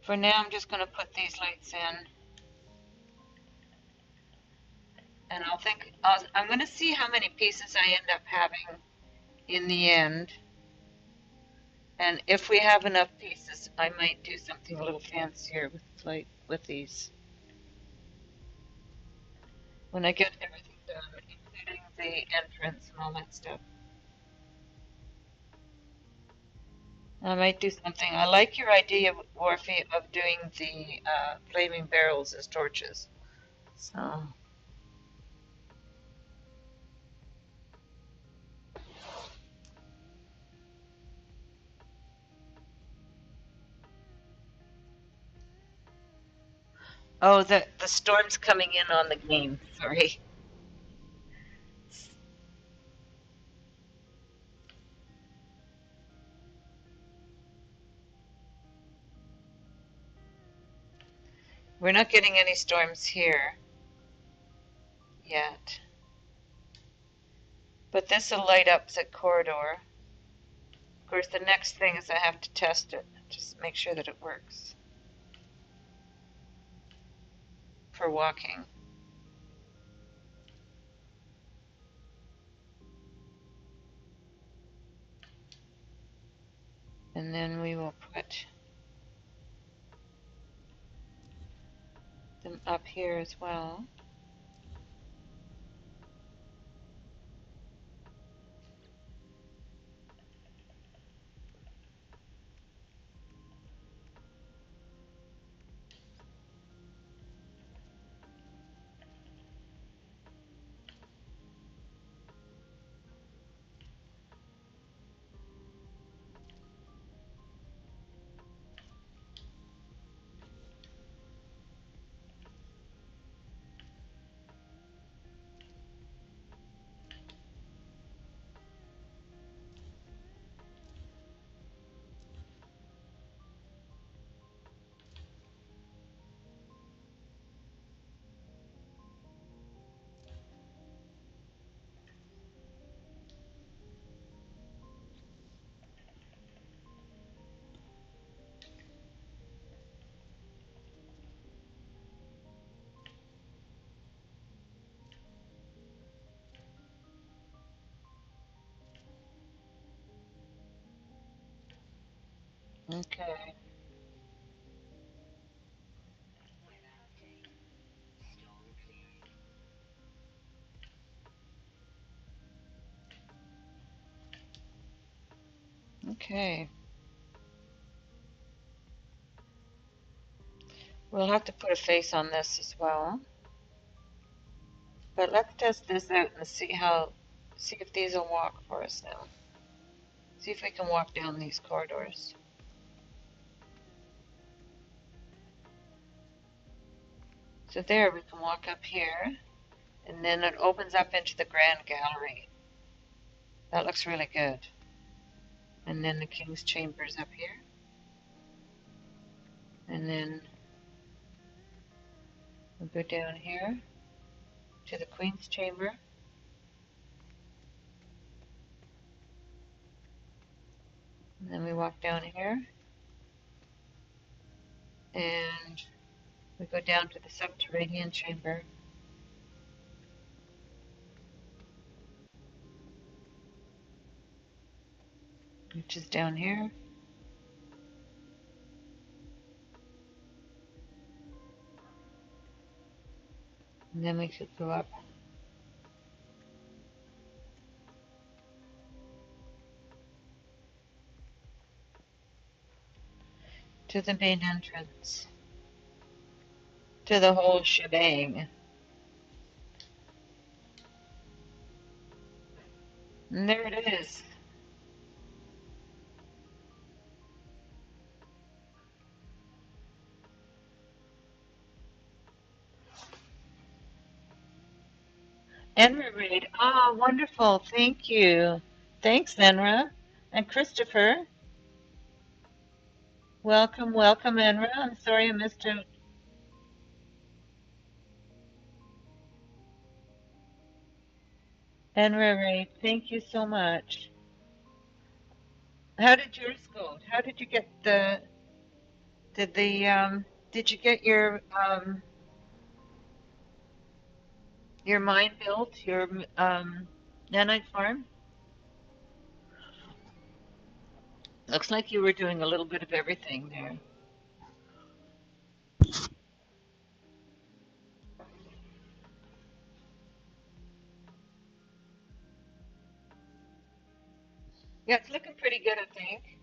For now, I'm just going to put these lights in. And I'm going to see how many pieces I end up having in the end. And if we have enough pieces, I might do something a little fancier with these. When I get everything done, including the entrance and all that stuff. I might do something. I like your idea, Morphe, of doing the flaming barrels as torches. So, oh, the storm's coming in on the game. Sorry. We're not getting any storms here yet. But this will light up the corridor. Of course, the next thing is I have to test it, just make sure that it works for walking. And then we will put them up here as well. Okay. Okay. We'll have to put a face on this as well. But let's test this out and see if these will walk for us now. See if we can walk down these corridors. So there, we can walk up here, and then it opens up into the grand gallery. That looks really good. And then the king's chambers up here. And then we'll go down here to the queen's chamber. And then we walk down here. And we go down to the subterranean chamber. Which is down here. And then we could go up to the main entrance, to the whole shebang. And there it is. Enra read. Ah, wonderful. Thank you. Thanks, Enra. And Christopher. Welcome, welcome, Enra. I'm sorry I missed out. Enra read. Thank you so much. How did yours go? How did you get did the, did you get your mine built, your, nanite farm? Looks like you were doing a little bit of everything there. Yeah, it's looking pretty good, I think.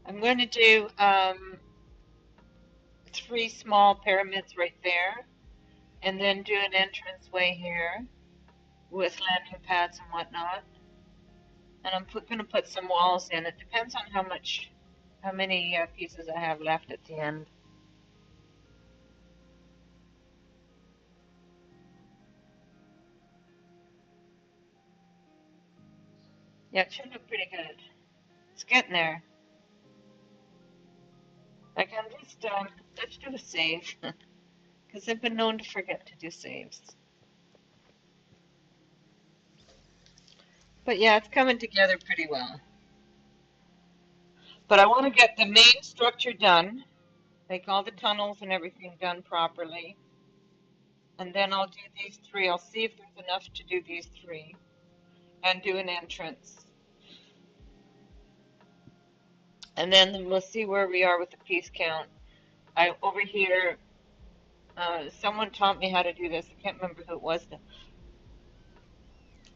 I'm going to do 3 small pyramids right there, and then do an entrance way here with landing pads and whatnot. And I'm going to put some walls in. It depends on how many pieces I have left at the end. Yeah, it should look pretty good. It's getting there. I can just let's do a save because I've been known to forget to do saves. But yeah, it's coming together pretty well. But I want to get the main structure done, like all the tunnels and everything done properly. And then I'll do these 3. I'll see if there's enough to do these 3 and do an entrance. And then we'll see where we are with the piece count. Over here, someone taught me how to do this. I can't remember who it was.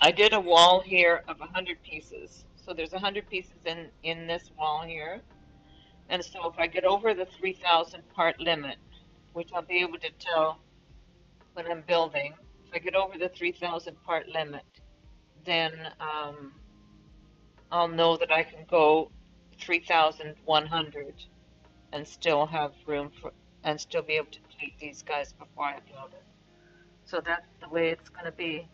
I did a wall here of 100 pieces. So there's 100 pieces in this wall here. And so if I get over the 3,000 part limit, which I'll be able to tell when I'm building, if I get over the 3,000 part limit, then I'll know that I can go 3,100 and still have room for, and still be able to delete these guys before I build it. So that's the way it's going to be.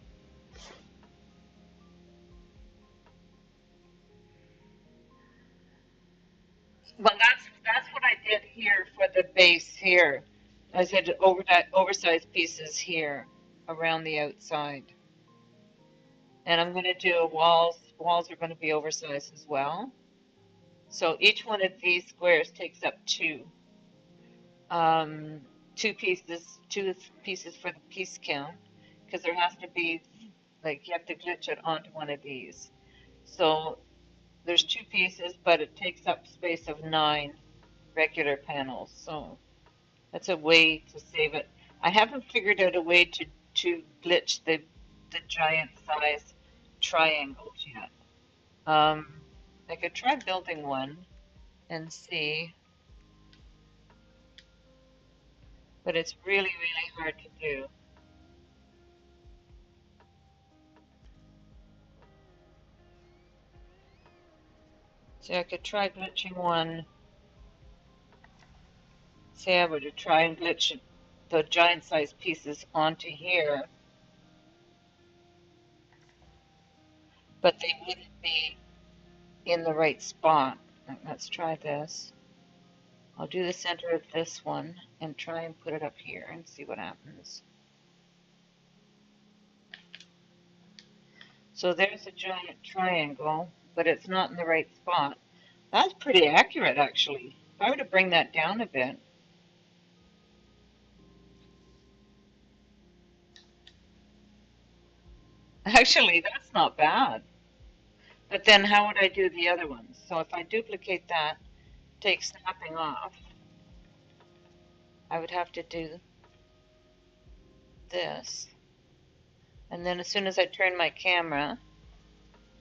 Well, that's what I did here for the base here. I said oversized pieces here around the outside. And I'm going to do walls. Walls are going to be oversized as well. So each one of these squares takes up 2. 2 pieces for the piece count, because there has to be, like, you have to glitch it onto one of these. So there's 2 pieces, but it takes up space of 9 regular panels. So that's a way to save it. I haven't figured out a way to glitch the giant size triangles yet. I could try building one and see, but it's really, really hard to do. So I could try glitching one. Say I were to try and glitch the giant size pieces onto here, but they wouldn't be in the right spot. Let's try this. I'll do the center of this one and try and put it up here and see what happens. So there's a giant triangle, but it's not in the right spot. That's pretty accurate, actually. If I were to bring that down a bit, actually, that's not bad. But then how would I do the other ones? So if I duplicate that take snapping off, I would have to do this. And then as soon as I turn my camera,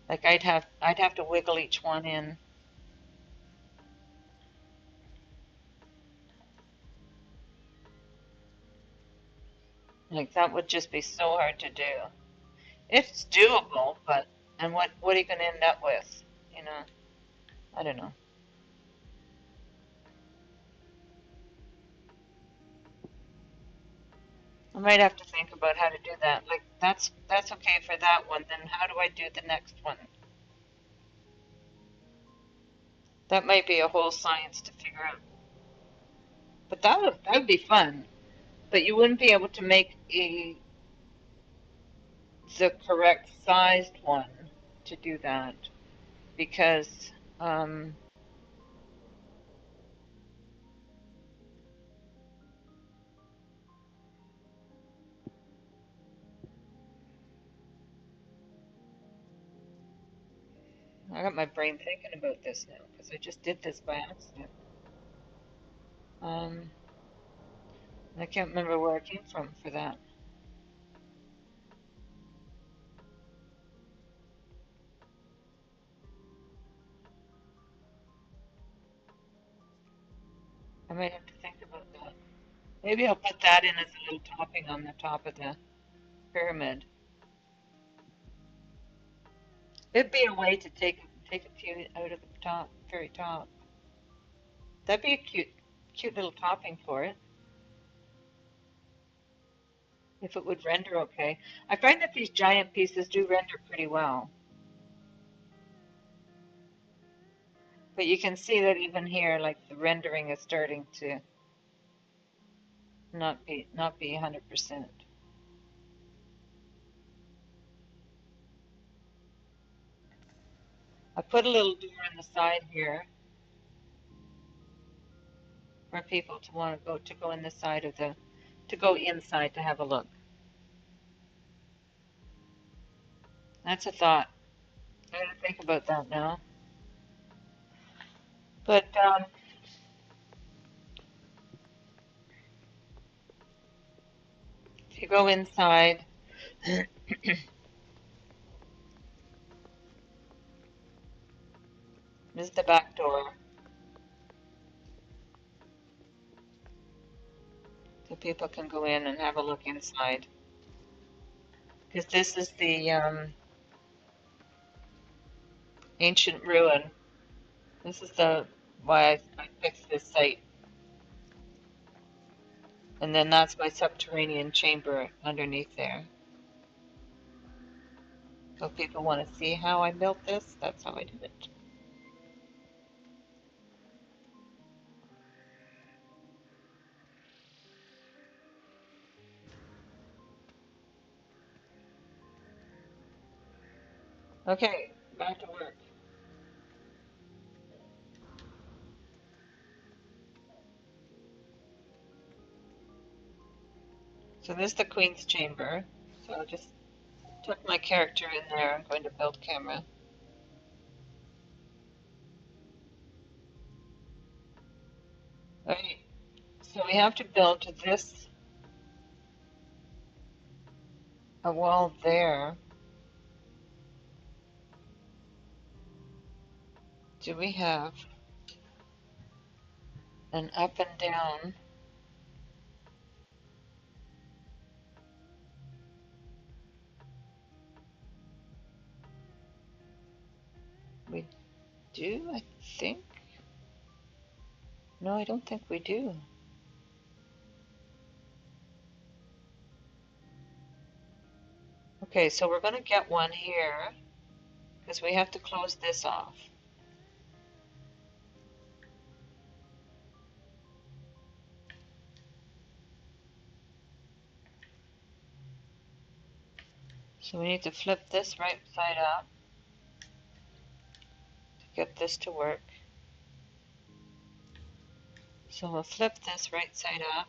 like I'd have to wiggle each one in. Like that would just be so hard to do. It's doable, but and what are you going to end up with? You know, I don't know. I might have to think about how to do that. Like that's okay for that one. Then how do I do the next one? That might be a whole science to figure out. But that would be fun. But you wouldn't be able to make the correct sized one to do that because I got my brain thinking about this now because I just did this by accident. Um, I can't remember where it came from for that. I might have to think about that. Maybe I'll put that in as a little topping on the top of the pyramid. It'd be a way to take a few out of the top, very top. That'd be a cute little topping for it if it would render okay. I find that these giant pieces do render pretty well, but you can see that even here, like the rendering is starting to not be 100%. I put a little door on the side here for people to want to go in the side of the to go inside to have a look. That's a thought. I gotta think about that now. But if you go inside, this is the back door, so people can go in and have a look inside. Because this is the ancient ruin. This is the why I picked this site. And then that's my subterranean chamber underneath there. So if people want to see how I built this, that's how I did it. Okay, back to work. So this is the Queen's chamber. So I'll just tuck my character in there. I'm going to build camera. Alright, so we have to build to this a wall there. Do we have an up and down? We do, I think. No, I don't think we do. Okay, so we're going to get one here because we have to close this off. So we need to flip this right side up to get this to work. So we'll flip this right side up.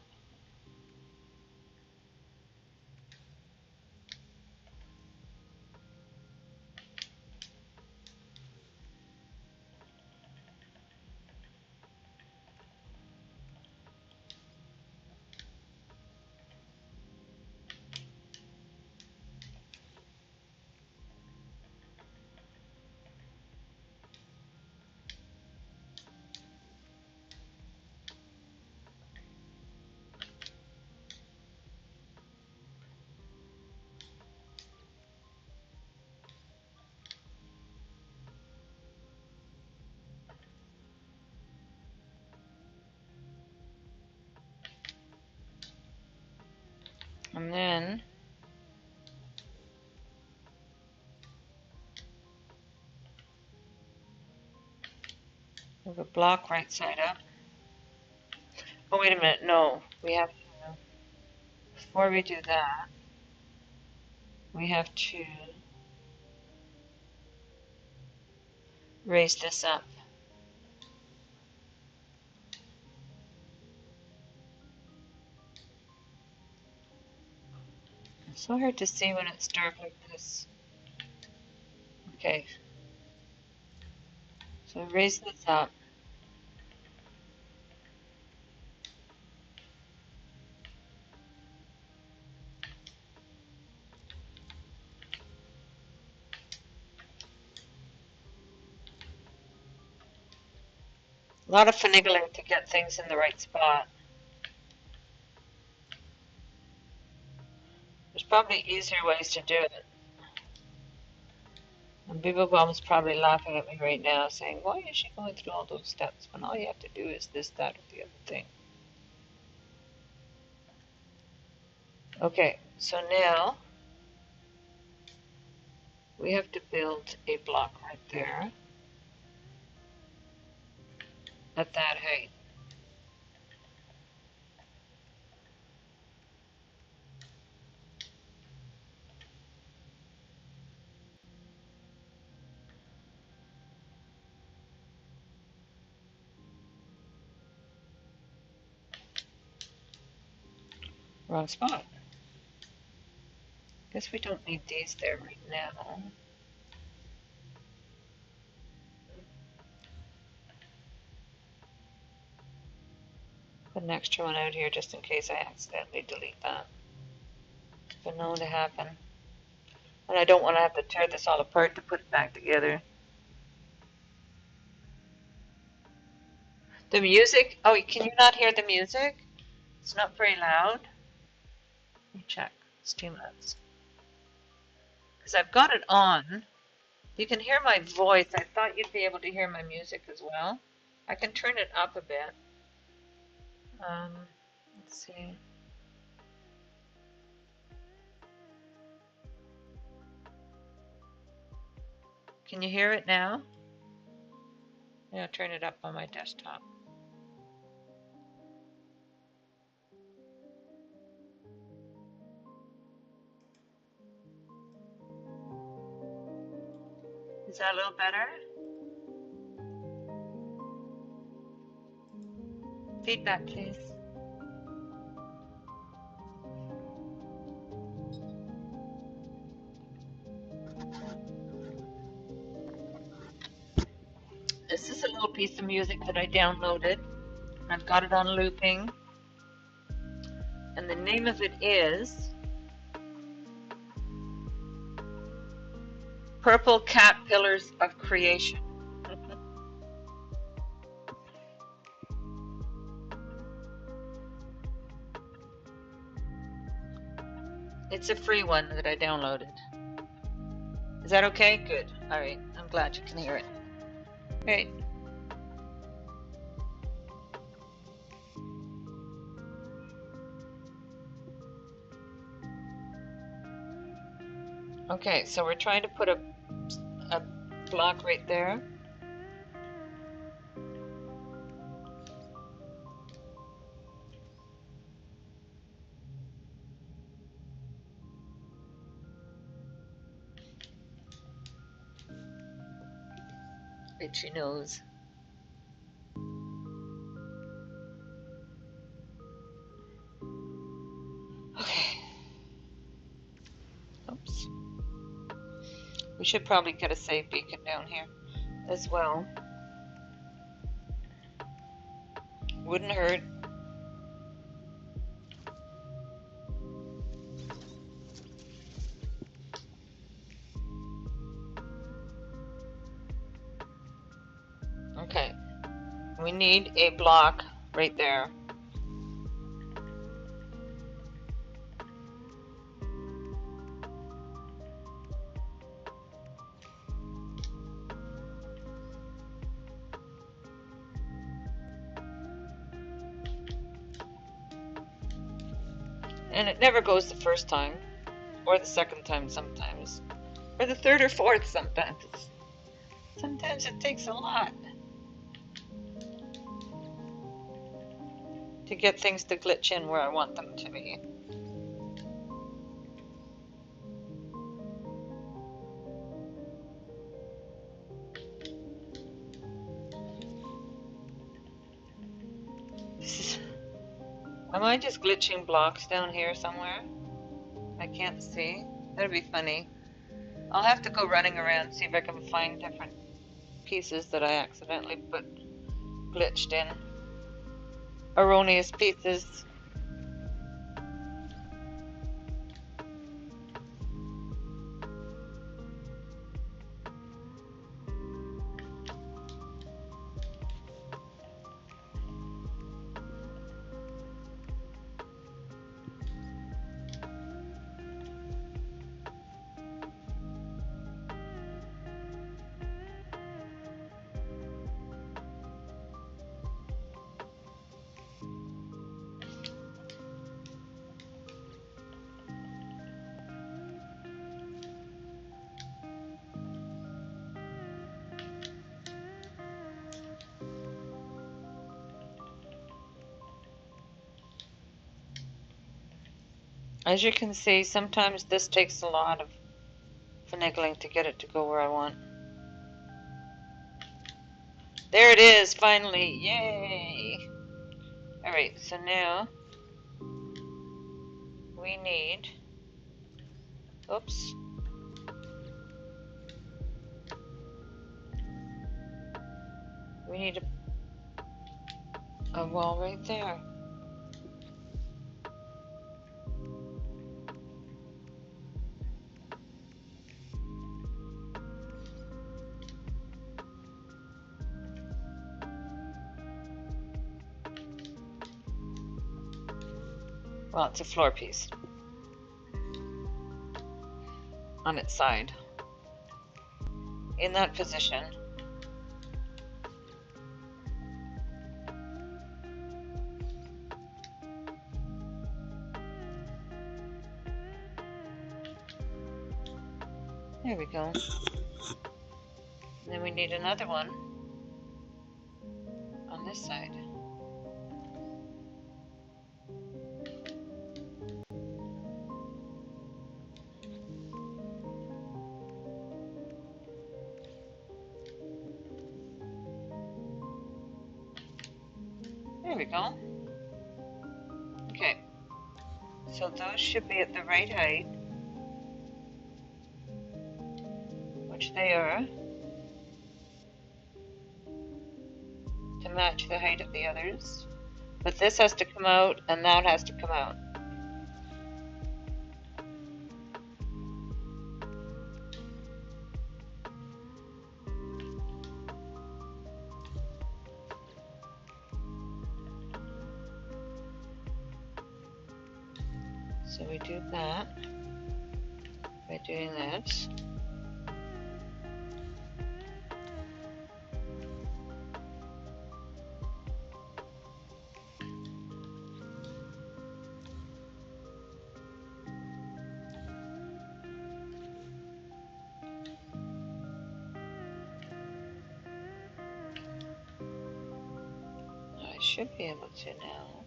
And then we have a block right side up. Oh, wait a minute. No, we have to, before we do that, we have to raise this up. It's so hard to see when it's dark like this. Okay, so raise this up. A lot of finagling to get things in the right spot. There's probably easier ways to do it. And Bibabom's probably laughing at me right now saying, why is she going through all those steps when all you have to do is this, that, or the other thing? Okay, so now we have to build a block right there at that height. Wrong spot. Guess we don't need these there right now. Put an extra one out here just in case I accidentally delete that. It's been known to happen. And I don't want to have to tear this all apart to put it back together. The music, oh, can you not hear the music? It's not very loud. Let me check Streamlabs. Because I've got it on. You can hear my voice. I thought you'd be able to hear my music as well. I can turn it up a bit. Let's see. Can you hear it now? Yeah, turn it up on my desktop. Is that a little better? Feedback, please. This is a little piece of music that I downloaded. I've got it on looping. And the name of it is Purple Cat Pillars of Creation. It's a free one that I downloaded. Is that okay? Good. All right. I'm glad you can hear it. Great. Okay, so we're trying to put a block right there. Itchy nose. Okay. Oops. We should probably get a save beacon down here as well. Wouldn't hurt. Okay. We need a block right there. And it never goes the first time, or the second time sometimes, or the third or fourth sometimes. Sometimes it takes a lot to get things to glitch in where I want them to be. Am I just glitching blocks down here somewhere? I can't see. That'd be funny. I'll have to go running around, see if I can find different pieces that I accidentally put glitched in. Erroneous pieces. As you can see, sometimes this takes a lot of finagling to get it to go where I want. There it is, finally! Yay! Alright, so now we need... Oops. We need a wall right there. Well, it's a floor piece on its side. In that position. There we go. And then we need another one on this side. There we go. Okay. So those should be at the right height, which they are, to match the height of the others. But this has to come out and that has to come out. So we do that by doing that. I should be able to now.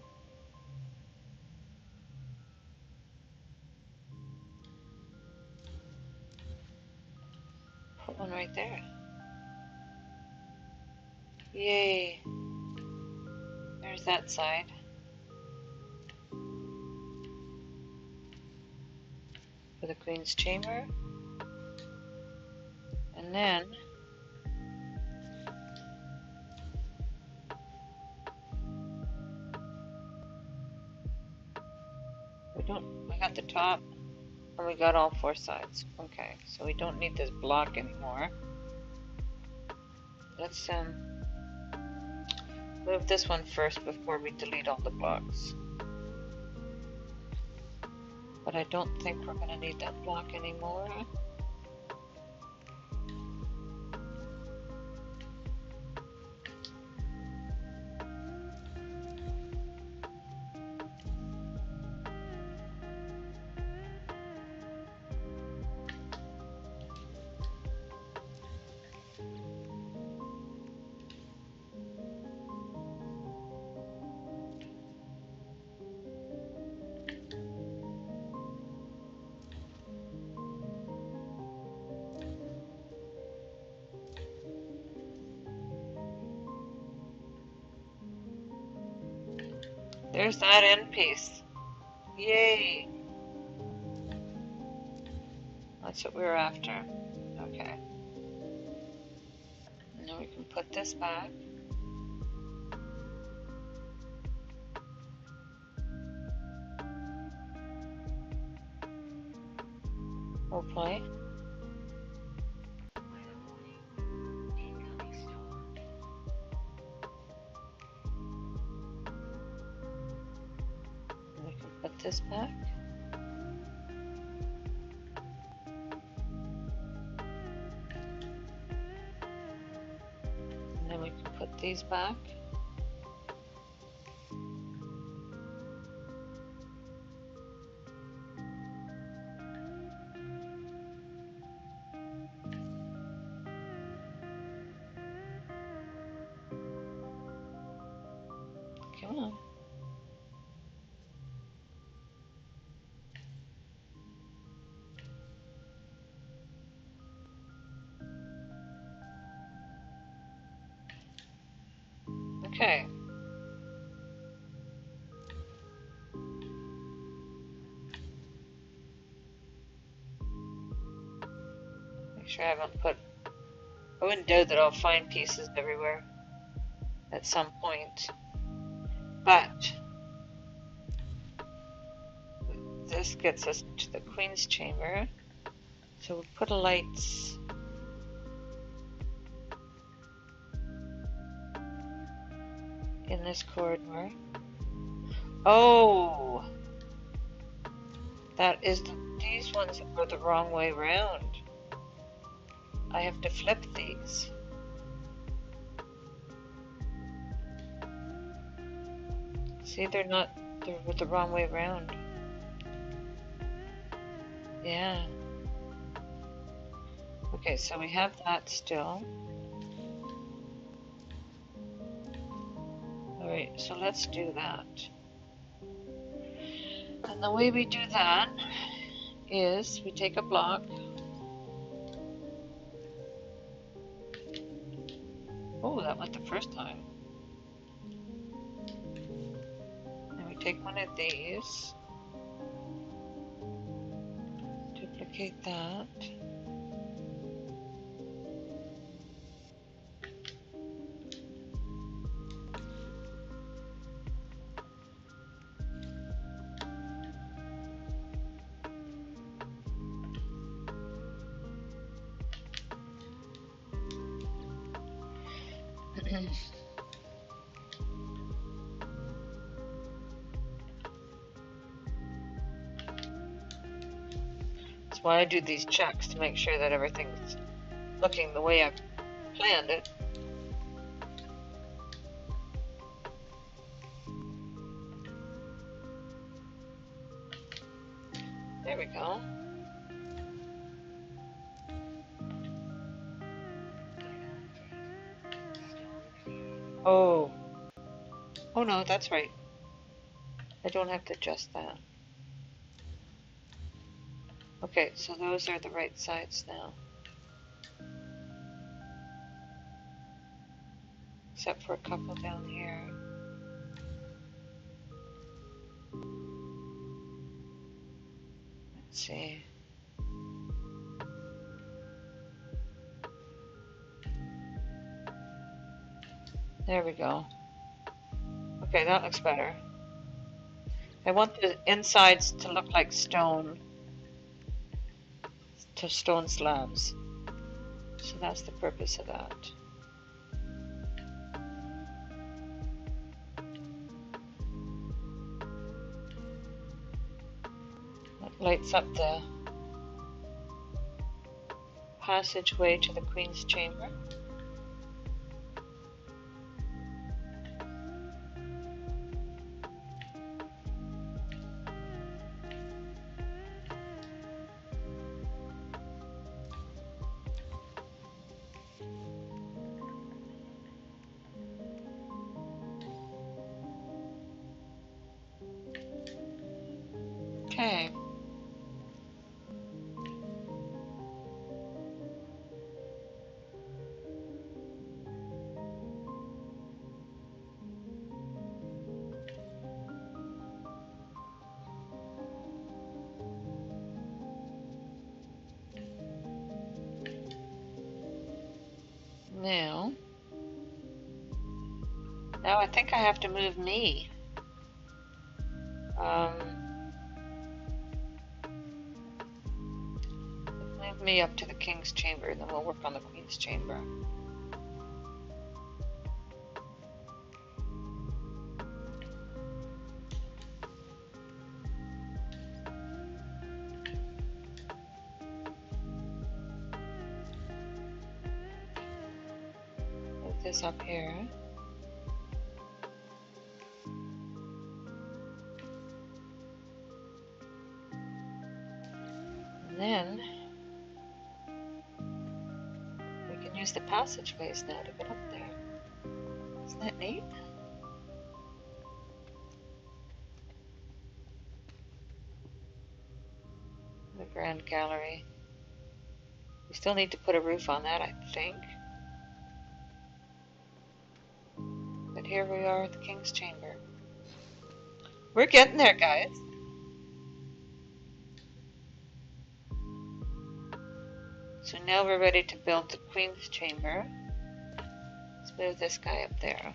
Put one right there. Yay! There's that side. For the Queen's Chamber. And then we got the top and we got all four sides. Okay, so we don't need this block anymore. Let's move this one first before we delete all the blocks. But I don't think we're going to need that block anymore. There's that end piece. Yay! That's what we were after. Okay. Now we can put this back. Hopefully. And we can put this back. And then we can put these back. Come on. Okay. Make sure I haven't put... I wouldn't doubt that I'll find pieces everywhere at some point. But this gets us to the Queen's Chamber. So we'll put a lights in this corridor. Oh! That is these ones are the wrong way round. I have to flip these. See, they're the wrong way round. Yeah. Okay, so we have that still. Alright, so let's do that. And the way we do that is we take a block. Oh, that went the first time. And we take one of these. Duplicate that. That's why I do these checks, to make sure that everything's looking the way I've planned it. There we go. Oh. Oh no, that's right. I don't have to adjust that. Okay, so those are the right sides now. Except for a couple down here. Let's see. There we go. Okay, that looks better. I want the insides to look like stone slabs. So that's the purpose of that. That lights up the passageway to the Queen's Chamber. Okay. Now I think I have to move me. Move me up to the King's Chamber, and then we'll work on the Queen's Chamber. Move this up here. And then we can use the passageways now to get up there. Isn't that neat? The Grand Gallery. We still need to put a roof on that, I think. But here we are at the King's Chamber. We're getting there, guys. So now we're ready to build the Queen's Chamber. Let's move this guy up there.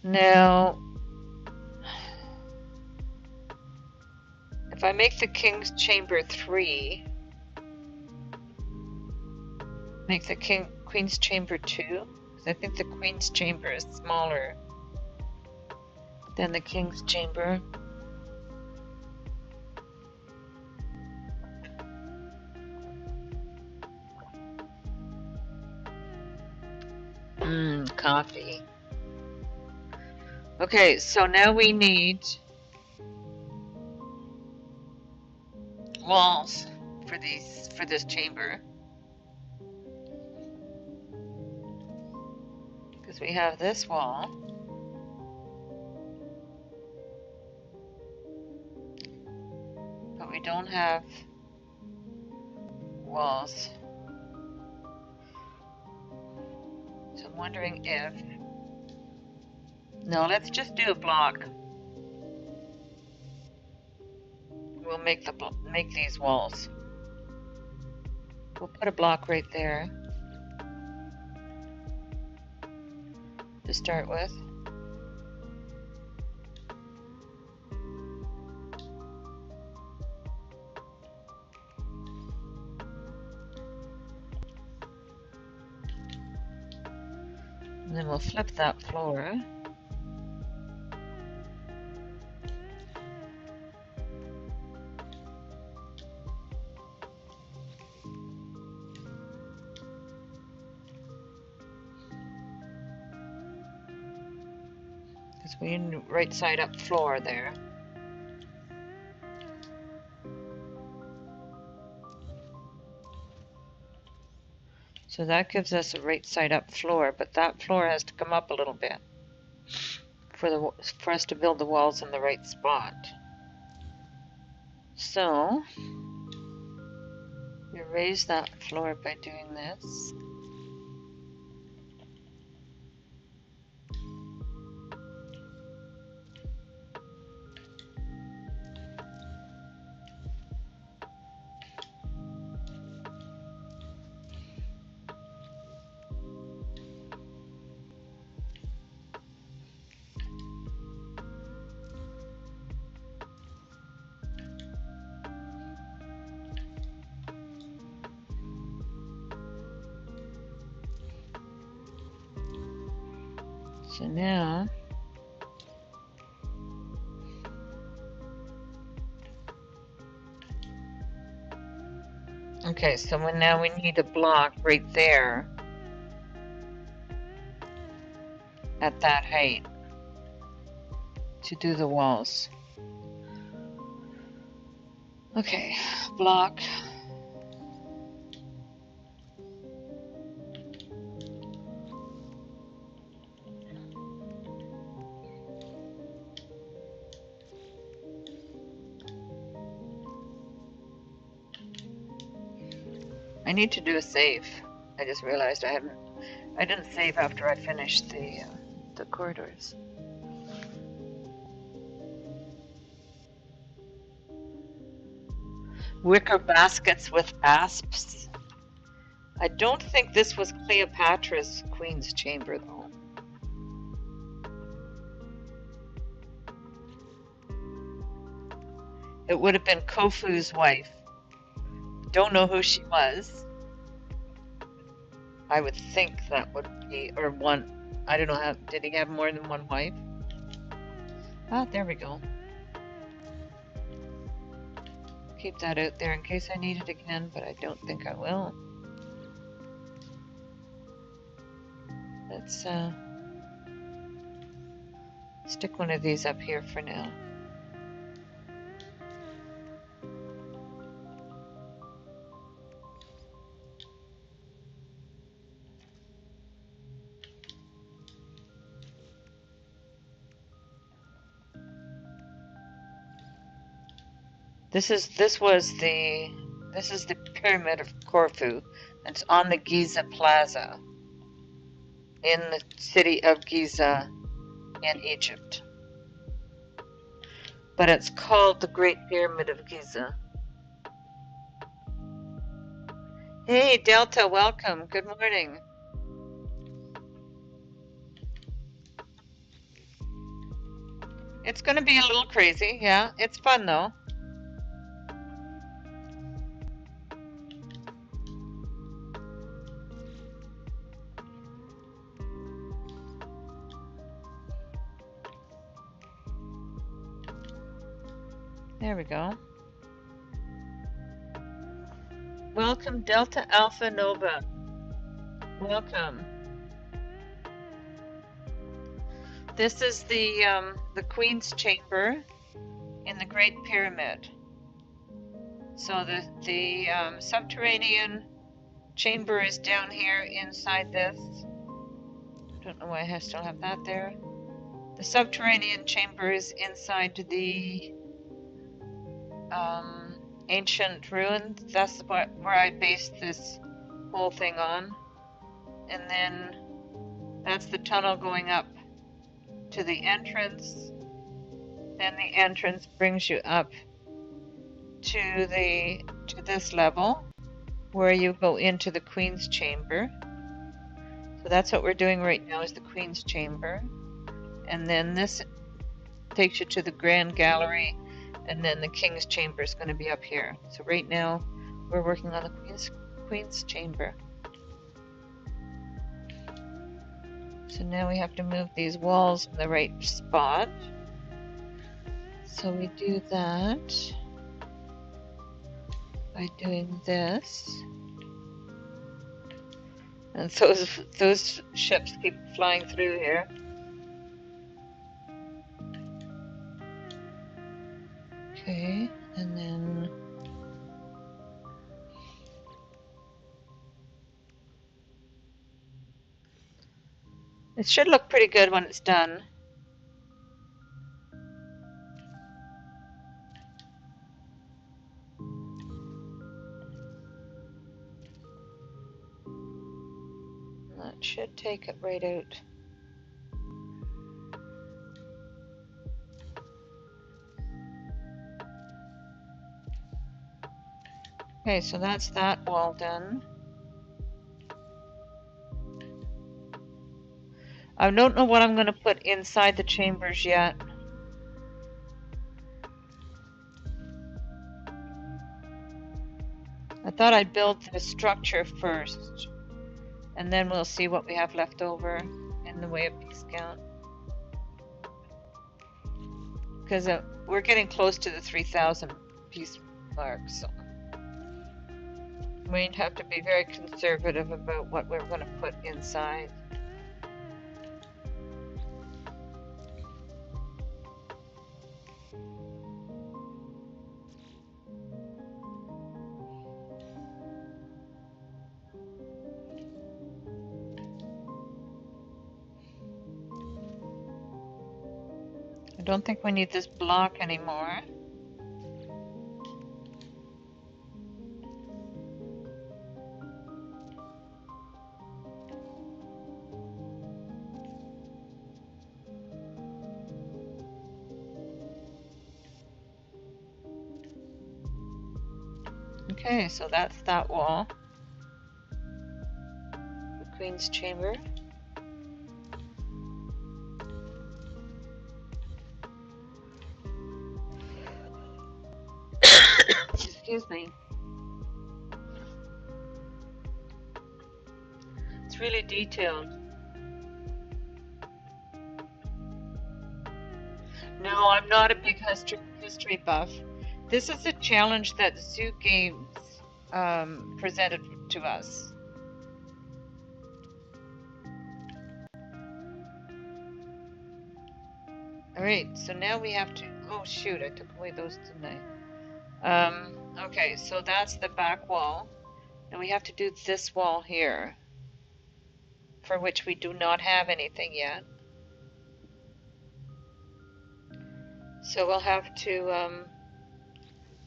Now, if I make the King's Chamber 3, make the Queen's Chamber 2, because I think the Queen's Chamber is smaller than the King's Chamber. Coffee. Okay, so now we need walls for this chamber. Because we have this wall. But we don't have walls. So I'm wondering if... No, let's just do a block. We'll make these walls. We'll put a block right there to start with. And then we'll flip that floor. Because we need right side up floor there. So that gives us a right side up floor, but that floor has to come up a little bit for us to build the walls in the right spot. So we raise that floor by doing this. So now okay, so now we need a block right there at that height to do the walls. Okay, block. I need to do a save. I just realized I didn't save after I finished the corridors. wicker baskets with asps. I don't think this was Cleopatra's queen's chamber, though. It would have been Khufu's wife. Don't know who she was. I would think that would be, or one, I don't know how, did he have more than one wife? Ah, there we go. Keep that out there in case I need it again, but I don't think I will. Let's stick one of these up here for now. This is the Pyramid of Corfu. It's on the Giza Plaza in the city of Giza in Egypt. But it's called the Great Pyramid of Giza. Hey Delta, welcome. Good morning. It's going to be a little crazy, yeah. It's fun though. There we go. Welcome, Delta Alpha Nova. Welcome. This is the Queen's Chamber in the Great Pyramid. So the subterranean chamber is down here inside this. I don't know why I still have that there. The subterranean chamber is inside the ancient ruins. That's where I based this whole thing on. And then that's the tunnel going up to the entrance. Then the entrance brings you up to this level where you go into the Queen's Chamber. So that's what we're doing right now, is the Queen's Chamber. And then this takes you to the Grand Gallery, and then the King's Chamber is going to be up here. So right now we're working on the Queen's Chamber. So now we have to move these walls in the right spot. So we do that by doing this. And those ships keep flying through here. Okay, and then it should look pretty good when it's done. That should take it right out. Okay, so that's that wall done. I don't know what I'm going to put inside the chambers yet. I thought I'd build the structure first, and then we'll see what we have left over in the way of piece count. Because we're getting close to the 3,000 piece mark, so we'd have to be very conservative about what we're going to put inside. I don't think we need this block anymore. Okay, so that's that wall. The Queen's Chamber. Excuse me. It's really detailed. No, I'm not a big history buff. This is a challenge that Xxiou Games presented to us. Alright, so now we have to... Oh shoot, I took away those, didn't I? Okay, so that's the back wall. And we have to do this wall here, for which we do not have anything yet. So we'll have to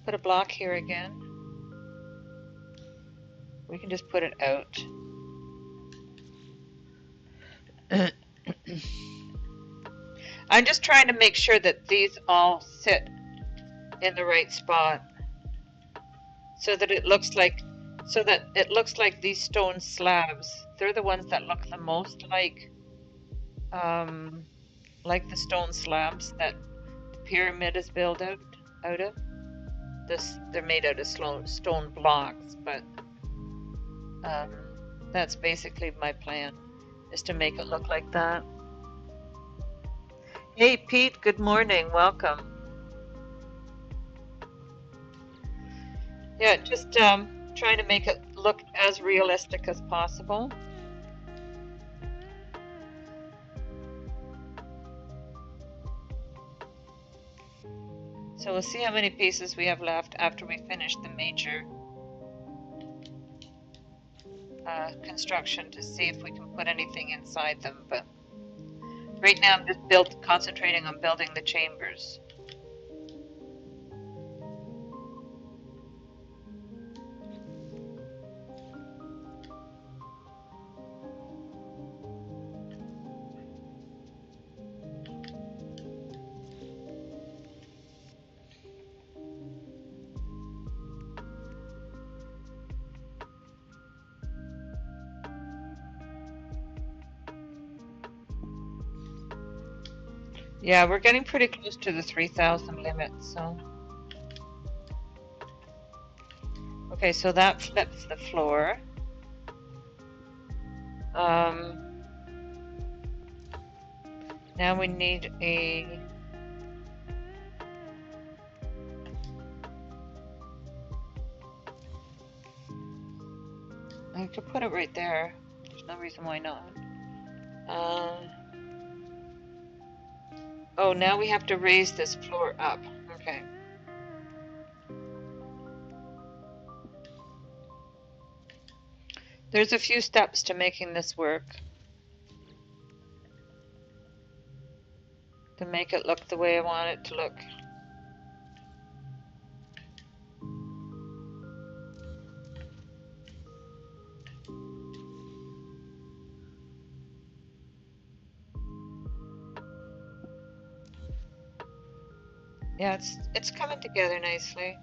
put a block here again. We can just put it out. I'm just trying to make sure that these all sit in the right spot, so that it looks like these stone slabs. They're the ones that look the most like the stone slabs that the pyramid is built out of. They're made out of stone blocks, but that's basically my plan, is to make it look like that. Hey Pete, good morning, welcome. Yeah, just trying to make it look as realistic as possible. So we'll see how many pieces we have left after we finish the major construction, to see if we can put anything inside them. But right now I'm just concentrating on building the chambers. Yeah, we're getting pretty close to the 3,000 limit, so. Okay, so that flips the floor. Now we need a... I could put it right there. There's no reason why not. Oh, now we have to raise this floor up. Okay. There's a few steps to making this work, to make it look the way I want it to look. Yeah, it's coming together nicely.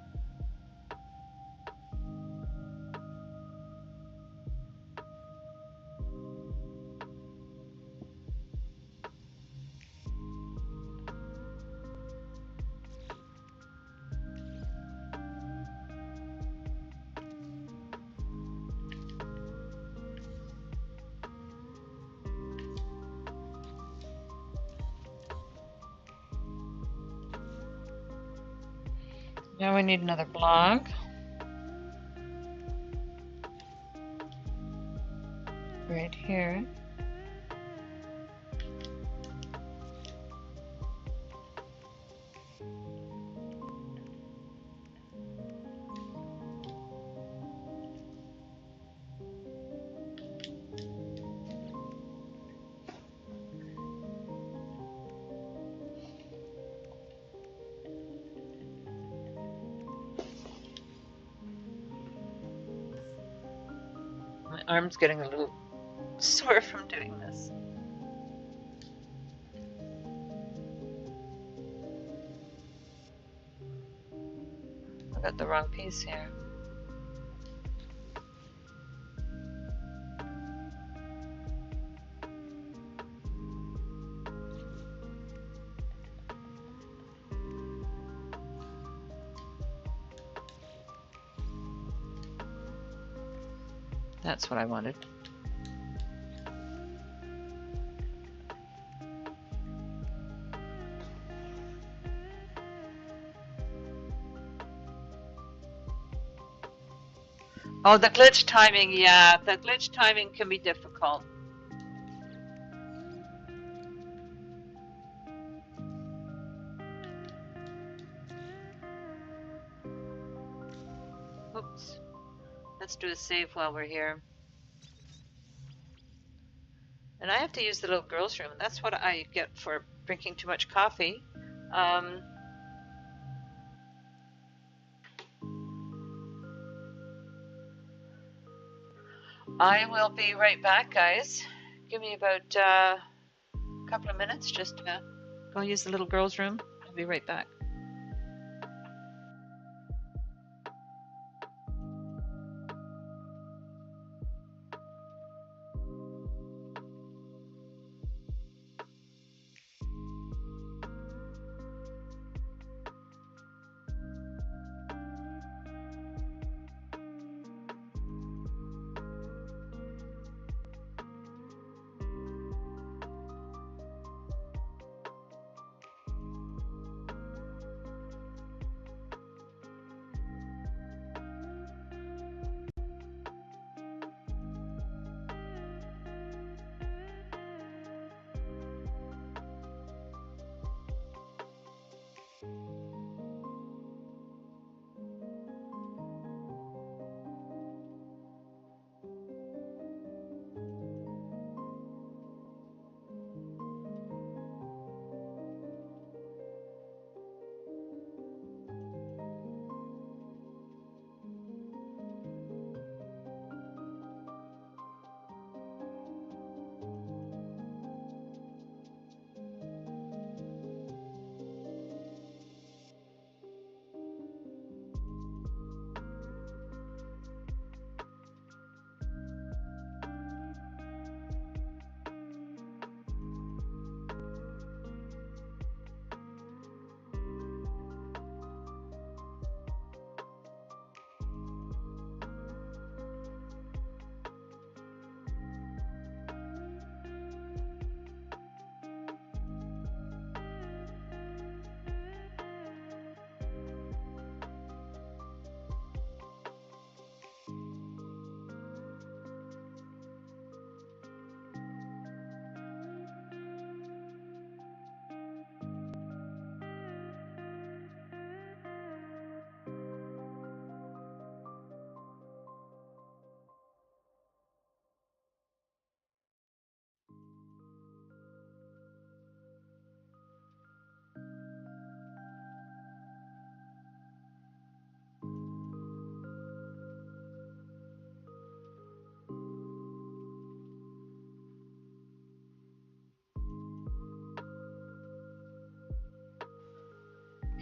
Now we need another block. Right here. My arm's getting a little sore from doing this. I got the wrong piece here. That's what I wanted. Oh, the glitch timing, yeah, the glitch timing can be difficult. Oops. Let's do a save while we're here. And I have to use the little girls' room. That's what I get for drinking too much coffee. I will be right back, guys. Give me about a couple of minutes just to go use the little girls' room. I'll be right back.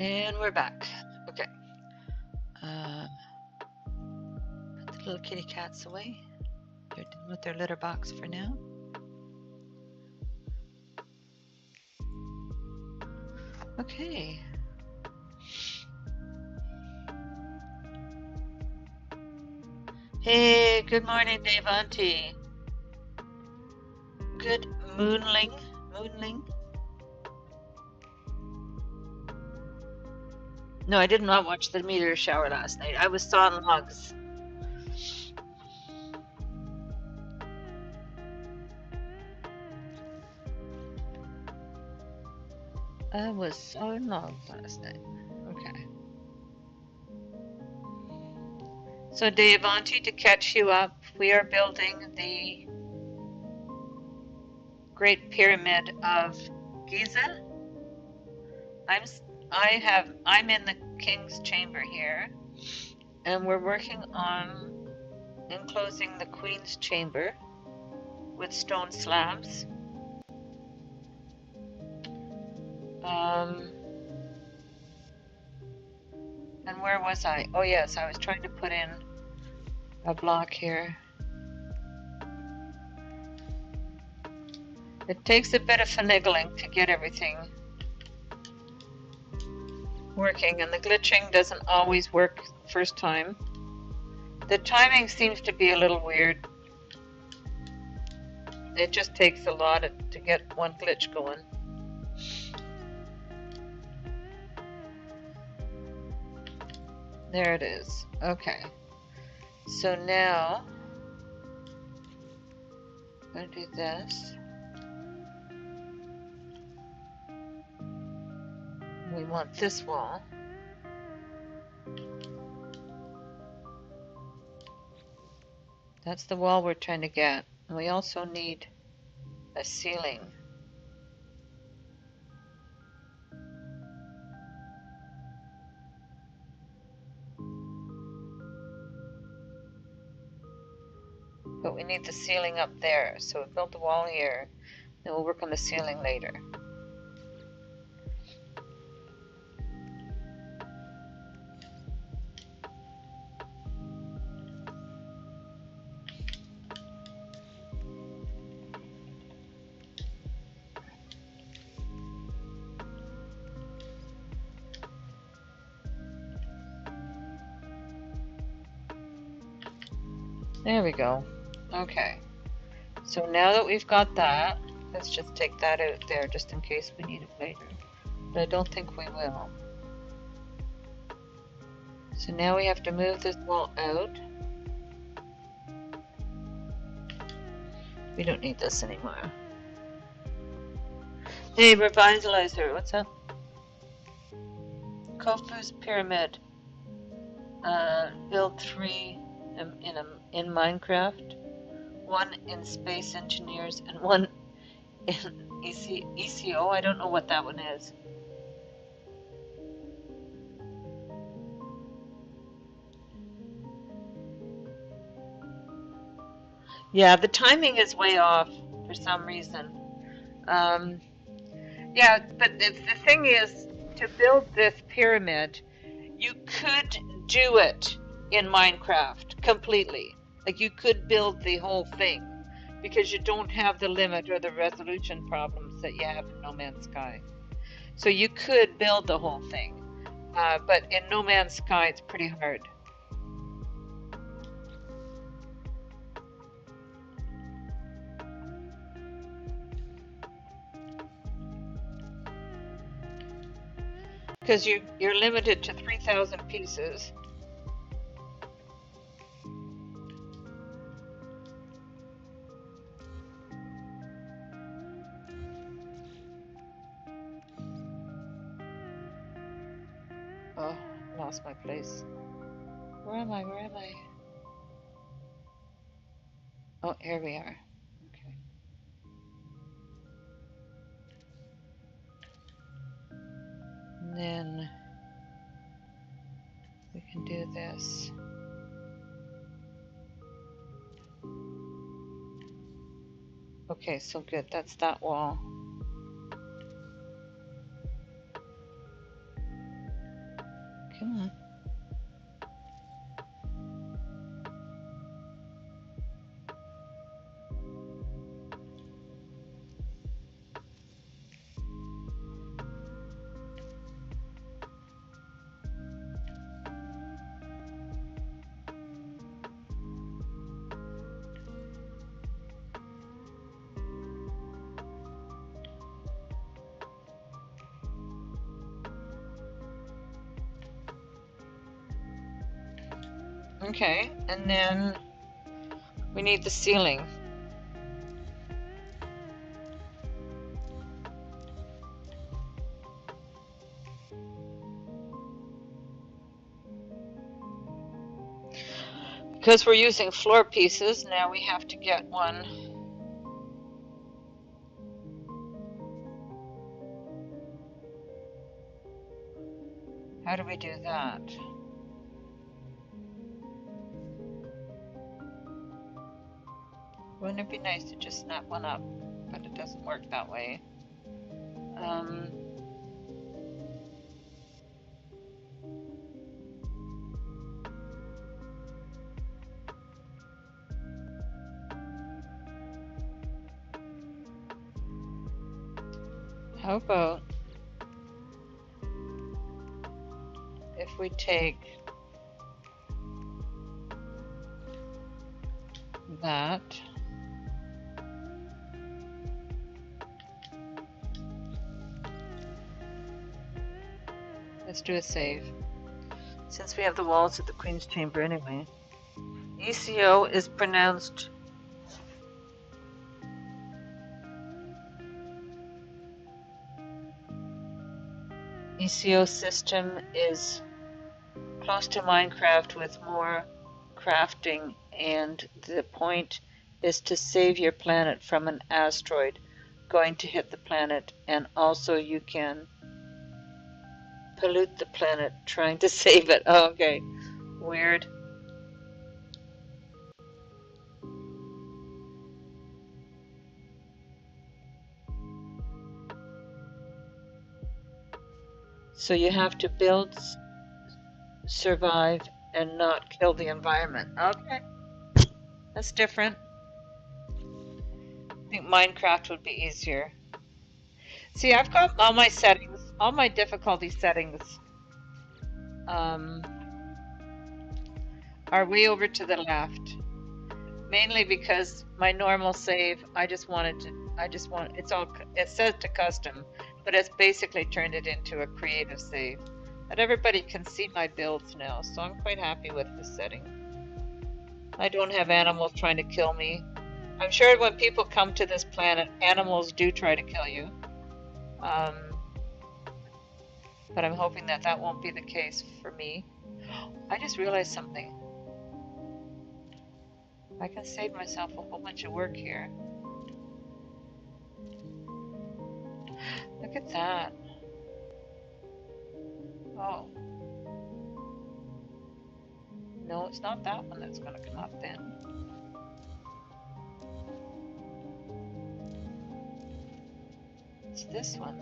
And we're back. Okay. Put the little kitty cats away. They're done with their litter box for now. Okay. Hey, good morning, Dave Auntie. Good moonling. No, I did not watch the meteor shower last night. I was sawing logs. I was sawing logs last night. Okay. So Dave Auntie, to catch you up, we are building the Great Pyramid of Giza. I'm in the King's Chamber here, and we're working on enclosing the Queen's Chamber with stone slabs. And where was I? Oh yes, I was trying to put in a block here. It takes a bit of finagling to get everything working, and the glitching doesn't always work first time. The timing seems to be a little weird it just takes a lot to get one glitch going. There it is. Okay. So now I'm going to do this. We want this wall. That's the wall we're trying to get. And we also need a ceiling. But we need the ceiling up there. So we built the wall here, then we'll work on the ceiling later. There we go. Okay. So now that we've got that, let's just take that out there just in case we need it later. But I don't think we will. So now we have to move this wall out. We don't need this anymore. Hey, Revitalizer, what's up? Khufu's Pyramid. Build 3 in Minecraft, 1 in Space Engineers, and 1 in ECO. I don't know what that one is. Yeah, the timing is way off for some reason. Yeah, but the thing is, to build this pyramid, you could do it in Minecraft completely. Like, you could build the whole thing because you don't have the limit or the resolution problems that you have in No Man's Sky. So you could build the whole thing, but in No Man's Sky it's pretty hard. Because you're limited to 3,000 pieces. Oh, lost my place. Where am I? Where am I? Oh, here we are. Okay. And then we can do this. Okay, so good. That's that wall. Come on. Okay, and then we need the ceiling. Because we're using floor pieces, now we have to get one. How do we do that? Wouldn't it be nice to just snap one up? But it doesn't work that way. How about if we take that Let's do a save. Since we have the walls of the Queen's Chamber anyway. Xxiou is pronounced Xxiou system is close to Minecraft with more crafting, and the point is to save your planet from an asteroid going to hit the planet, and also you can pollute the planet trying to save it. Oh, okay, weird. So you have to build, survive, and not kill the environment. Okay, that's different. I think Minecraft would be easier. See, I've got all my settings, all my difficulty settings are way over to the left. Mainly because my normal save, it says to custom, but it's basically turned it into a creative save. But everybody can see my builds now, so I'm quite happy with this setting. I don't have animals trying to kill me. I'm sure when people come to this planet, animals do try to kill you. But I'm hoping that that won't be the case for me. I just realized something. I can save myself a whole bunch of work here. Look at that. Oh. No, it's not that one that's going to come up then. It's this one.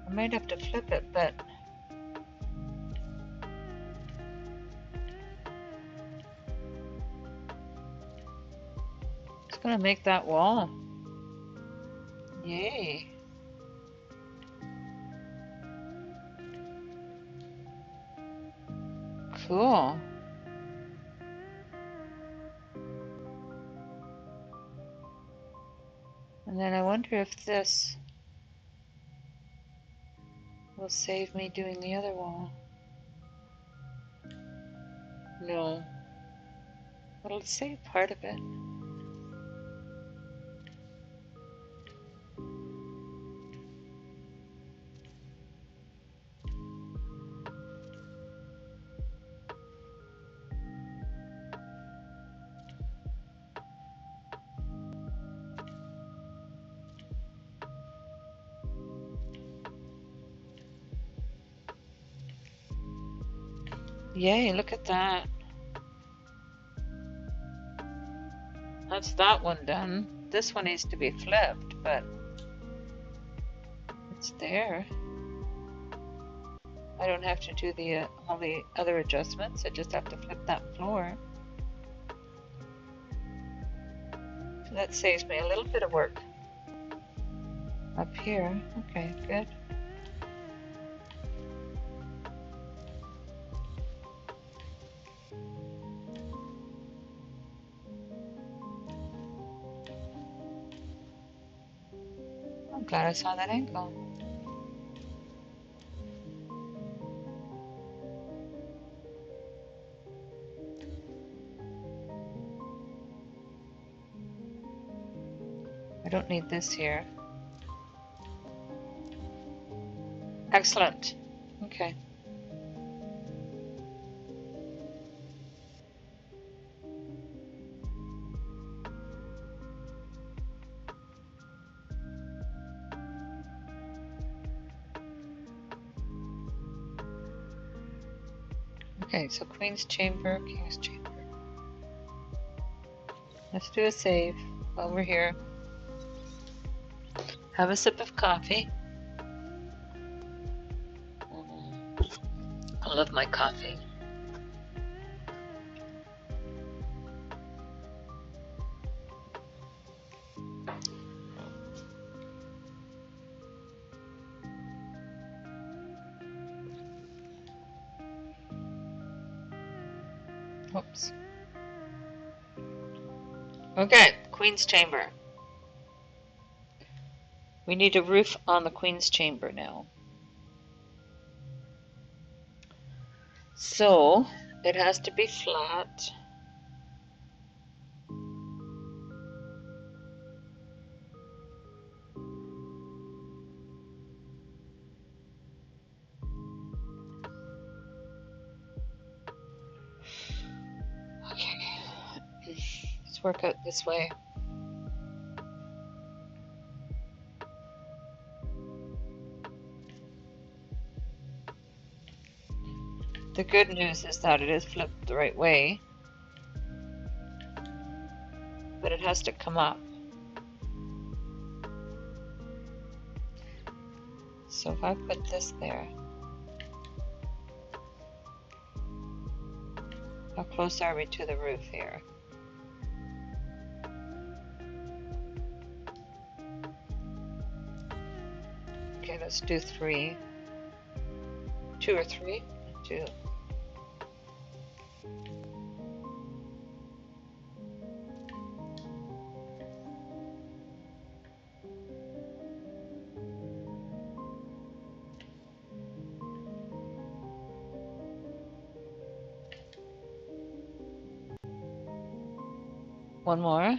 I might have to flip it, but it's gonna make that wall. Yay. Cool. And then I wonder if this will save me doing the other wall. No. But it'll save part of it. Yay, look at that. That's that one done. This one needs to be flipped, but it's there. I don't have to do all the other adjustments. I just have to flip that floor. So that saves me a little bit of work. Up here. Okay, good. I'm glad I saw that angle. I don't need this here. Excellent. Okay. Okay, so Queen's Chamber, King's Chamber. Let's do a save while we're here. Have a sip of coffee. I love my coffee. Whoops. Okay, Queen's Chamber. We need a roof on the Queen's Chamber now. So, it has to be flat. Okay, let's work out this way. The good news is that it is flipped the right way, but it has to come up. So if I put this there, how close are we to the roof here? Okay, let's do 3. 2 or 3? 2. One more.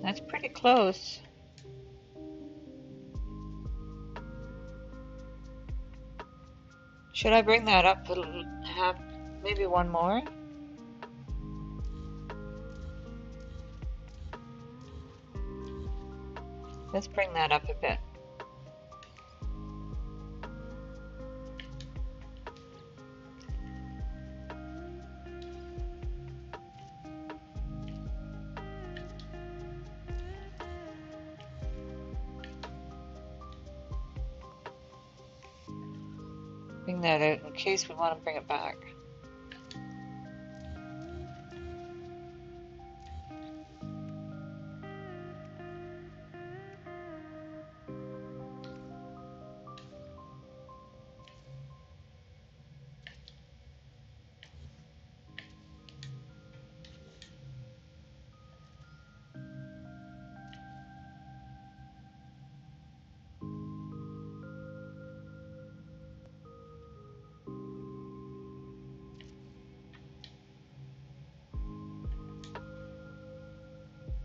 That's pretty close. Should I bring that up and have maybe one more? Let's bring that up a bit. Bring that out in case we want to bring it back.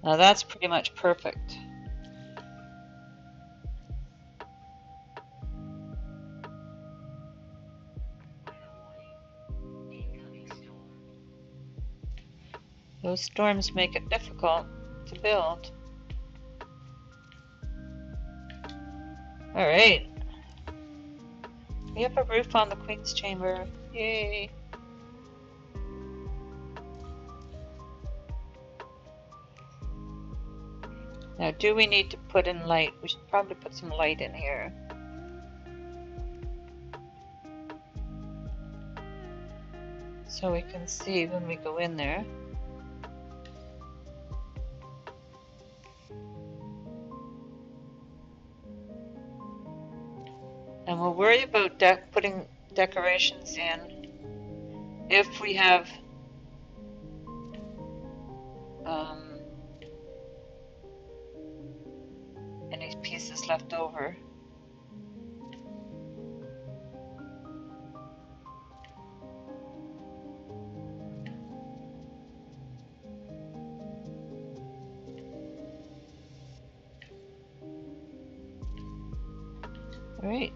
Now that's pretty much perfect. Those storms make it difficult to build. Alright. We have a roof on the Queen's Chamber. Yay! Now, do we need to put in light? We should probably put some light in here. So we can see when we go in there. And we'll worry about putting decorations in if we have any pieces left over. All right.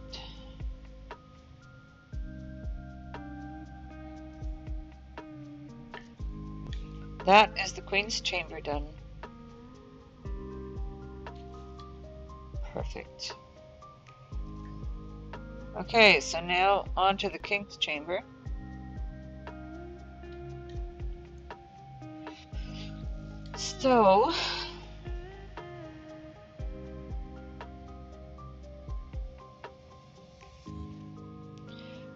That is the Queen's Chamber done. Perfect. Okay, so now on to the King's Chamber. So,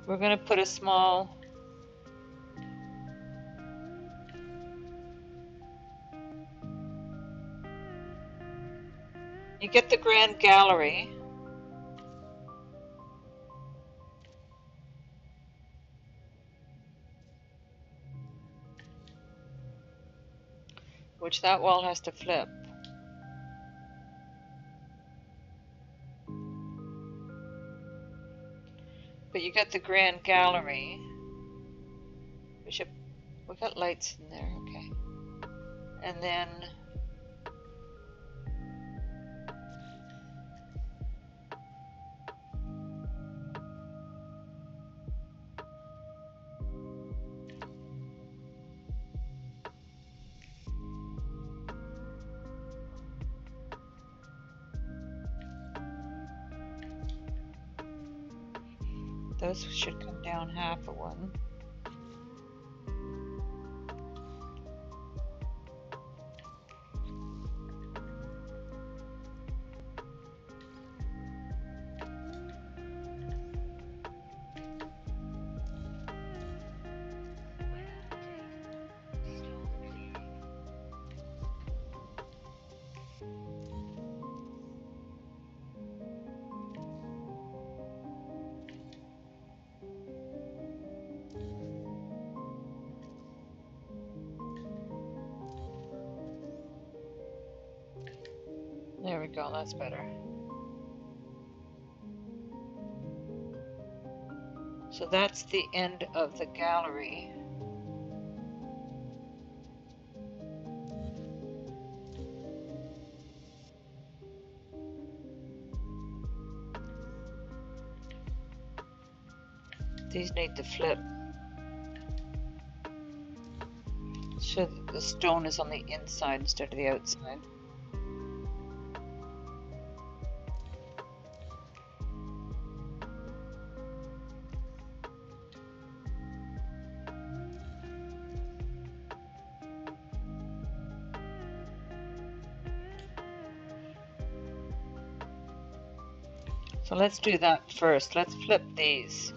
we're going to put a small You get the grand gallery, which that wall has to flip. But you get the grand gallery. We got lights in there, okay. And then those should come down half of one. There we go, that's better. So that's the end of the gallery. These need to flip so that the stone is on the inside instead of the outside. So let's do that first. Let's flip these.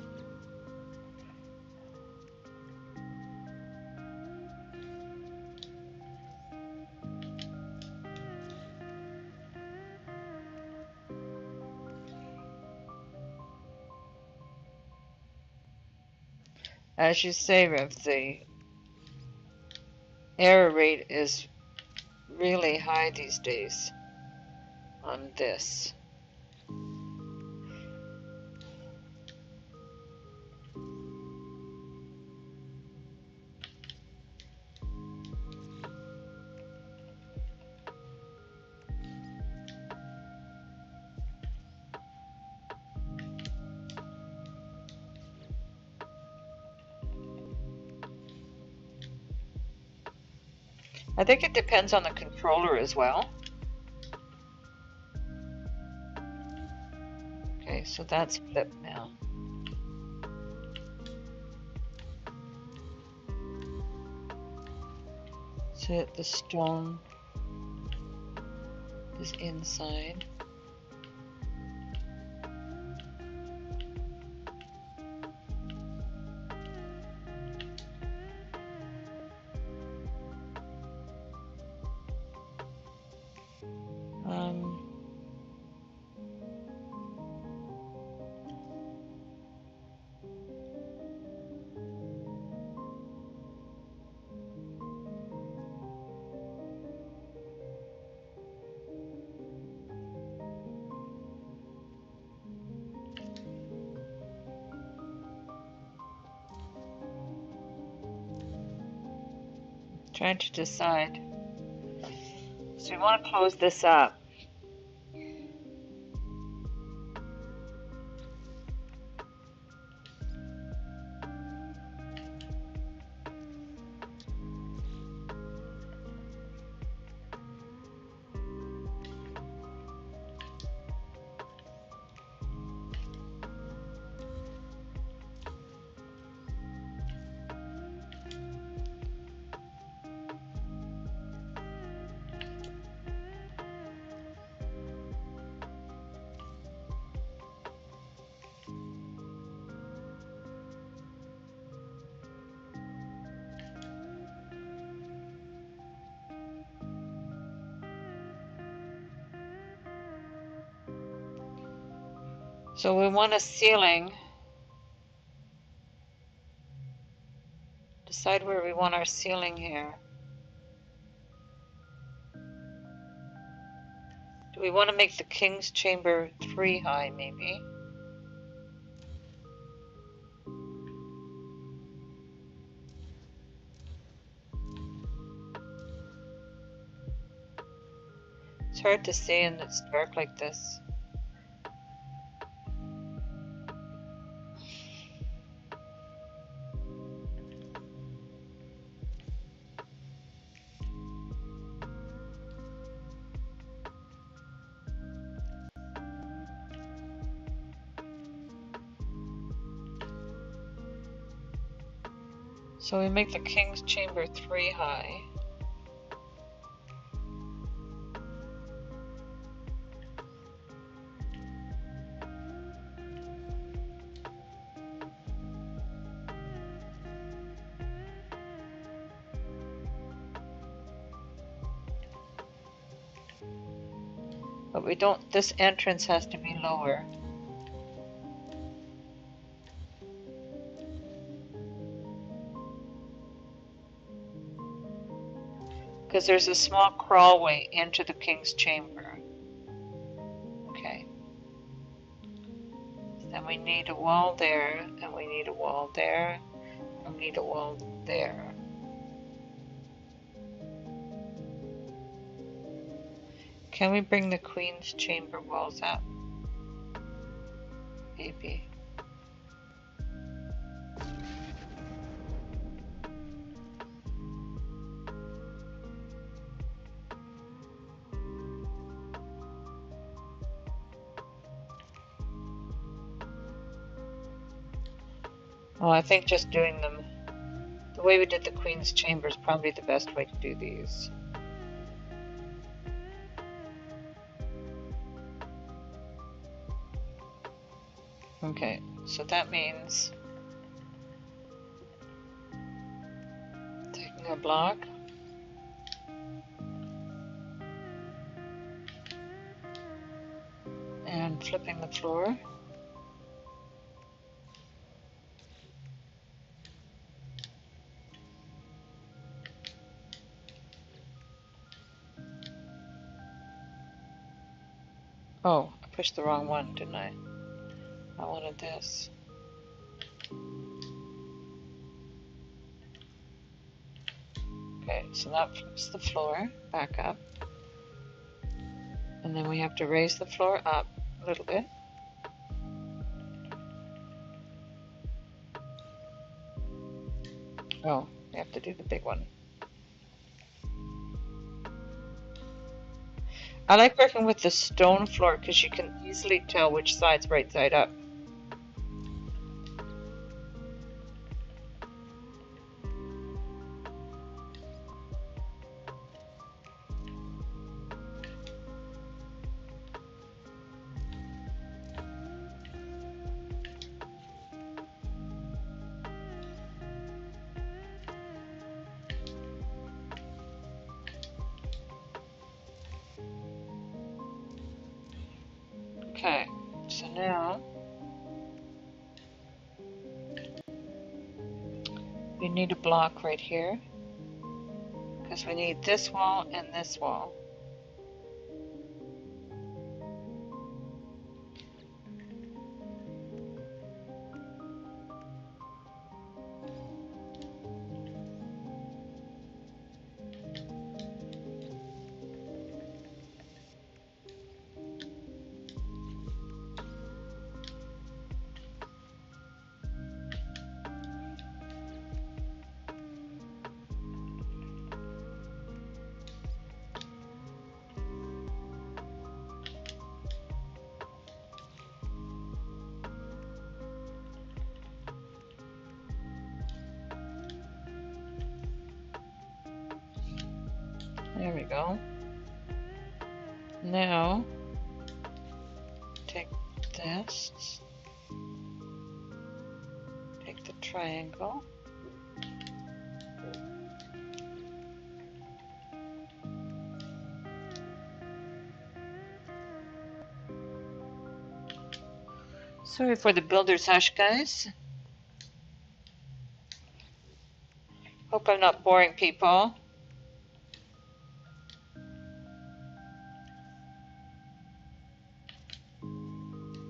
As you say, Rev, the error rate is really high these days on this. I think it depends on the controller as well. Okay, so that's flipped now. So the stone is inside. Trying to decide. So we want to close this up. So we want a ceiling. Decide where we want our ceiling here. Do we want to make the king's chamber 3 high, maybe? It's hard to see and it's dark like this. So we make the king's chamber 3 high. But we don't, this entrance has to be lower. Because there's a small crawlway into the king's chamber. Okay. Then we need a wall there, and we need a wall there, and we need a wall there. Can we bring the queen's chamber walls up? Maybe. Oh, I think just doing them the way we did the queen's chamber is probably the best way to do these. Okay, so that means taking a block and flipping the floor. Oh, I pushed the wrong one, didn't I? I wanted this. Okay, so that flips the floor back up. And then we have to raise the floor up a little bit. Oh, we have to do the big one. I like working with the stone floor because you can easily tell which side's right side up. Okay, so now we need a block right here because we need this wall and this wall. There we go. Now, take this, take the triangle, Sorry for the builder's hush, guys. Hope I'm not boring people.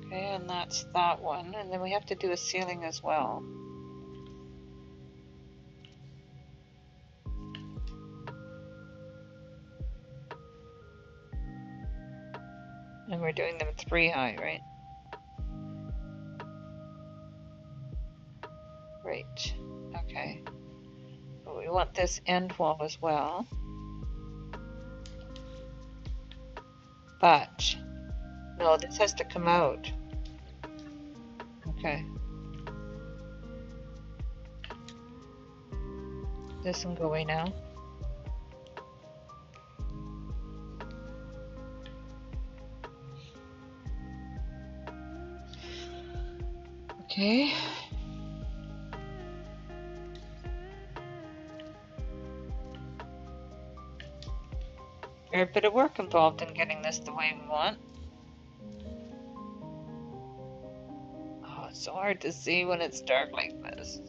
Okay, and that's that one. And then we have to do a ceiling as well. And we're doing them 3 high, right? Right. Okay. But we want this end wall as well. But, no, this has to come out. Okay. This can go away now. Okay. There's a bit of work involved in getting this the way we want. Oh, it's so hard to see when it's dark like this.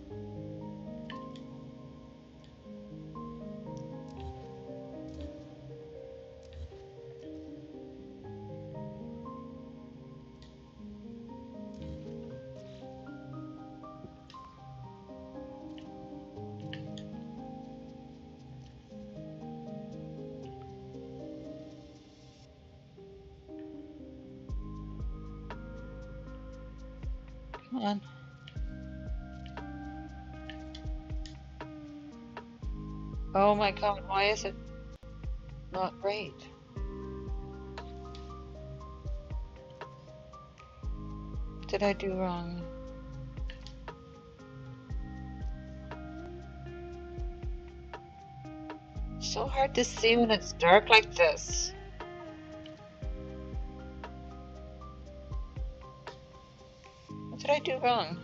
Come on. Oh my god, why is it not right? What did I do wrong? So hard to see when it's dark like this. What did I do wrong?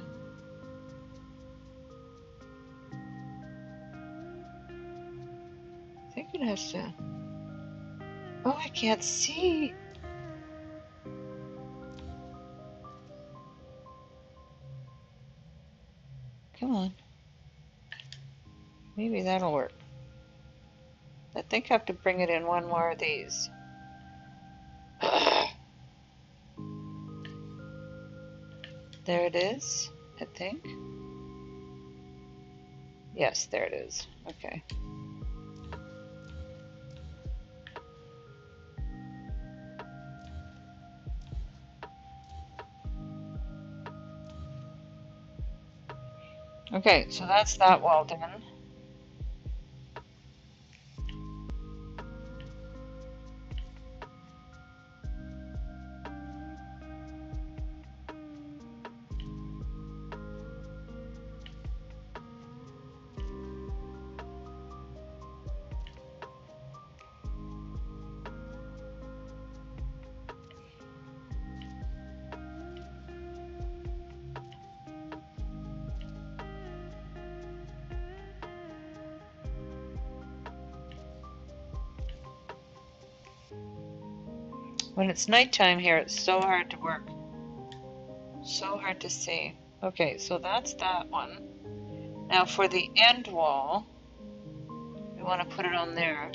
I think it has to... Oh, I can't see. Come on. Maybe that'll work. I think I have to bring it in one more of these. There it is, I think. Yes, there it is. Okay. Okay, so that's that wall done. When it's nighttime here, it's so hard to work. So hard to see. Okay, so that's that one. Now for the end wall, we want to put it on there.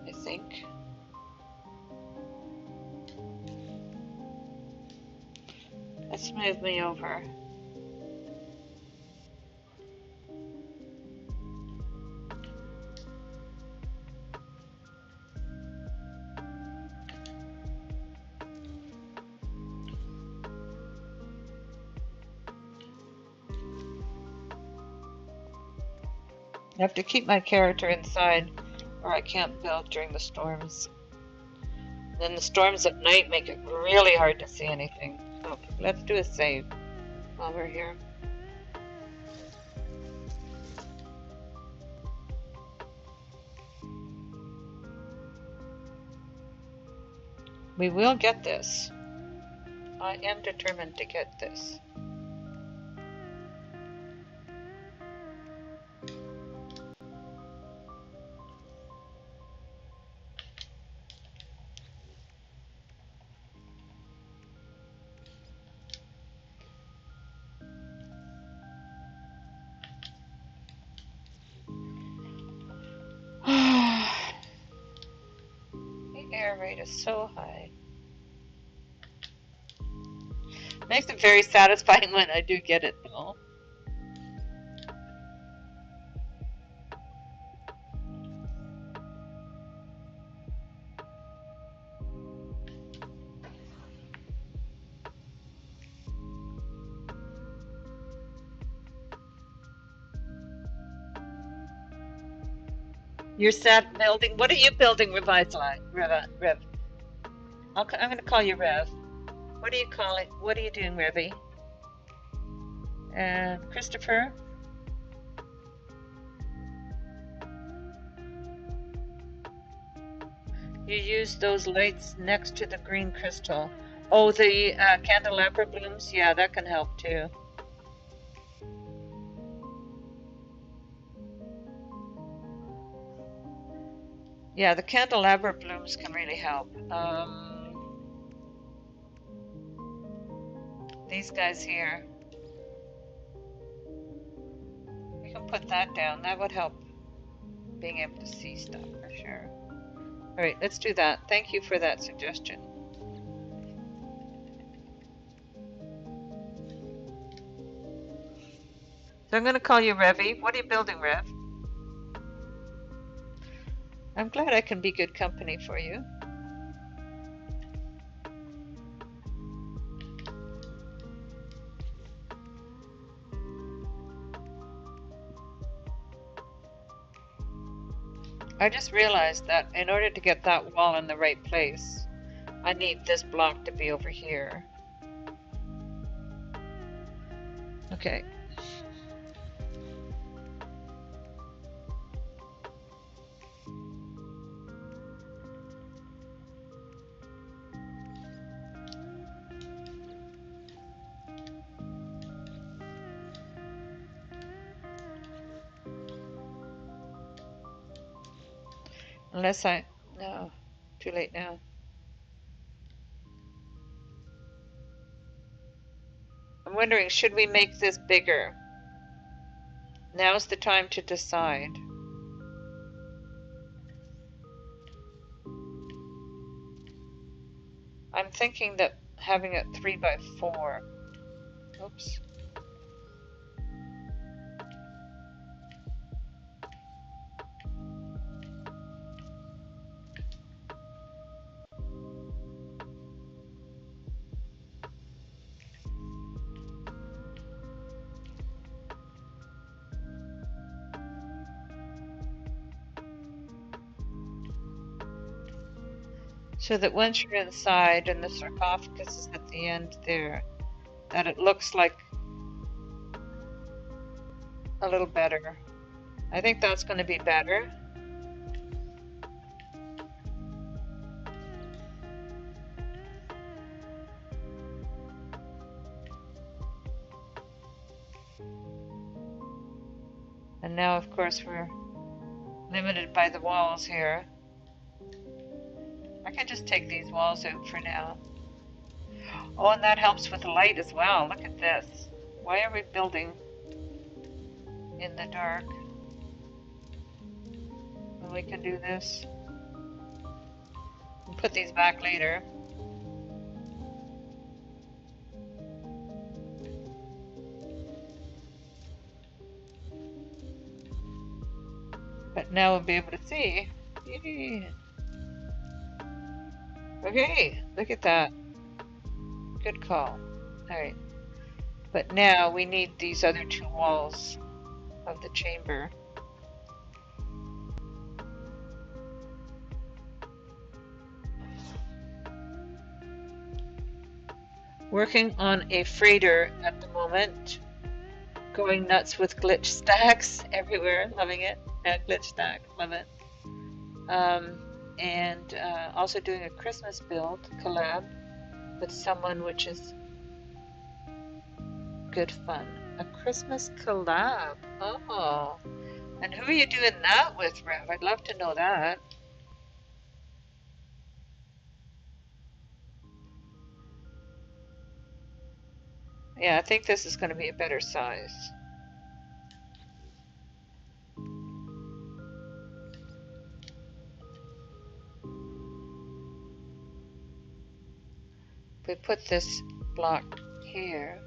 I think. Let's move me over. I have to keep my character inside or I can't build during the storms. Then the storms at night make it really hard to see anything. Okay, let's do a save while we're here. We will get this. I am determined to get this. error rate is so high. Makes it very satisfying when I do get it though. You're sad building. What are you building, Rev? Rev. I'm going to call you Rev. What do you call it? What are you doing, Revy? And Christopher? You use those lights next to the green crystal. Oh, the candelabra blooms? Yeah, that can help too. Yeah, the candelabra blooms can really help. These guys here. We can put that down. That would help being able to see stuff for sure. All right, let's do that. Thank you for that suggestion. So I'm going to call you Revy. What are you building, Rev? I'm glad I can be good company for you. I just realized that in order to get that wall in the right place, I need this block to be over here. Okay. Unless no, too late now. I'm wondering, should we make this bigger? Now's the time to decide. I'm thinking that having it 3 by 4. Oops. So that once you're inside and the sarcophagus is at the end there, that it looks like a little better. I think that's going to be better. And now, of course, we're limited by the walls here. I can just take these walls out for now. Oh, and that helps with the light as well. Look at this. Why are we building in the dark? Well, we can do this. We'll put these back later. But now we'll be able to see. Yay. Okay, look at that. Good call. Alright. But now we need these other 2 walls of the chamber. Working on a freighter at the moment. Going nuts with glitch stacks everywhere. Loving it. Glitch stack. Love it. And also doing a Christmas build collab with someone, which is good fun. A Christmas collab. Oh. And who are you doing that with, Rev? I'd love to know that. Yeah, I think this is going to be a better size. we put this block here.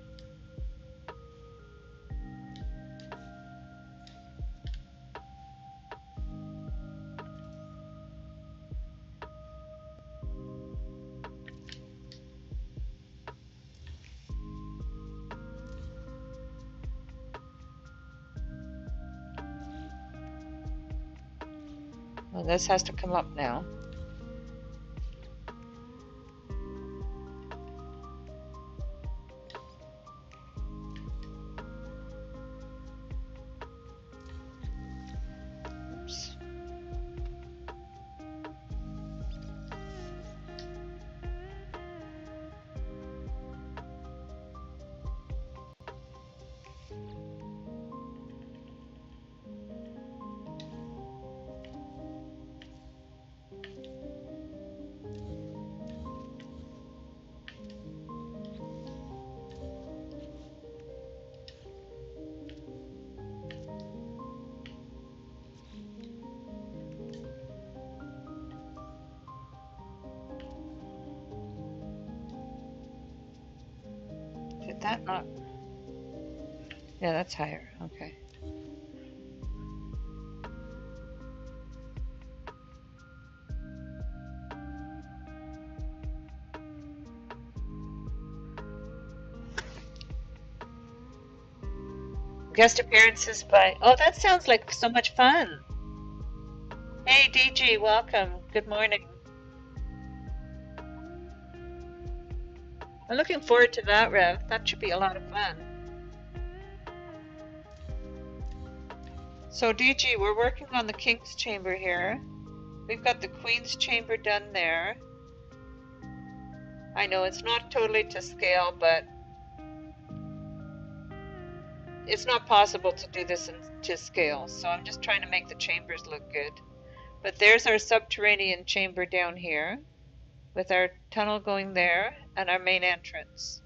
Well, this has to come up now. Oops. Did that not? Yeah, that's higher. Okay. Guest appearances by... Oh, that sounds like so much fun. Hey, DG, welcome. Good morning. I'm looking forward to that, Rev. That should be a lot of fun. So, DG, we're working on the King's Chamber here. We've got the Queen's Chamber done there. I know it's not totally to scale, but it's not possible to do this to scale. So I'm just trying to make the chambers look good. But there's our subterranean chamber down here, with our tunnel going there and our main entrance.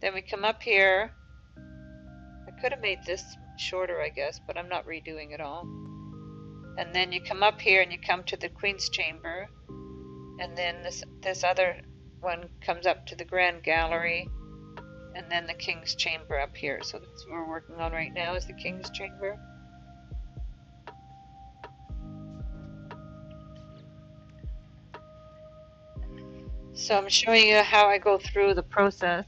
Then we come up here. I could have made this shorter, I guess, but I'm not redoing it all. And then you come up here and you come to the Queen's Chamber, and then this other one comes up to the Grand Gallery, and then the King's Chamber up here. So that's what we're working on right now, is the King's Chamber. So I'm showing you how I go through the process.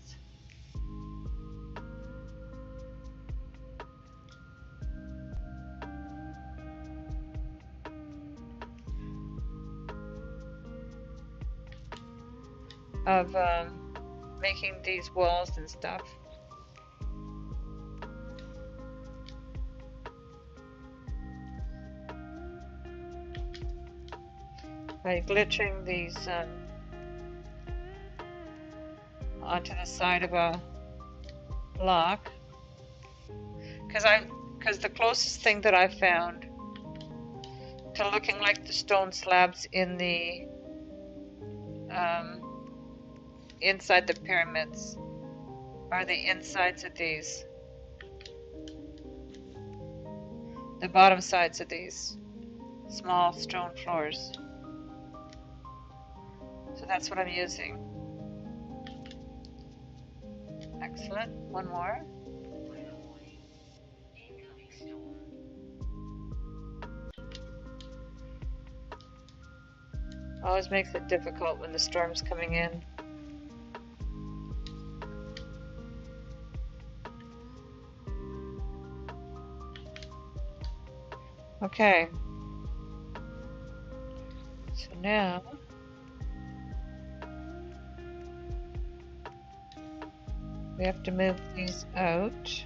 Of making these walls and stuff. By glitching these onto the side of a block, because the closest thing that I found to looking like the stone slabs in the inside the pyramids are the insides of these, the bottom sides of these small stone floors. So that's what I'm using. Excellent. One more. Always makes it difficult when the storm's coming in. Okay. So now we have to move these out.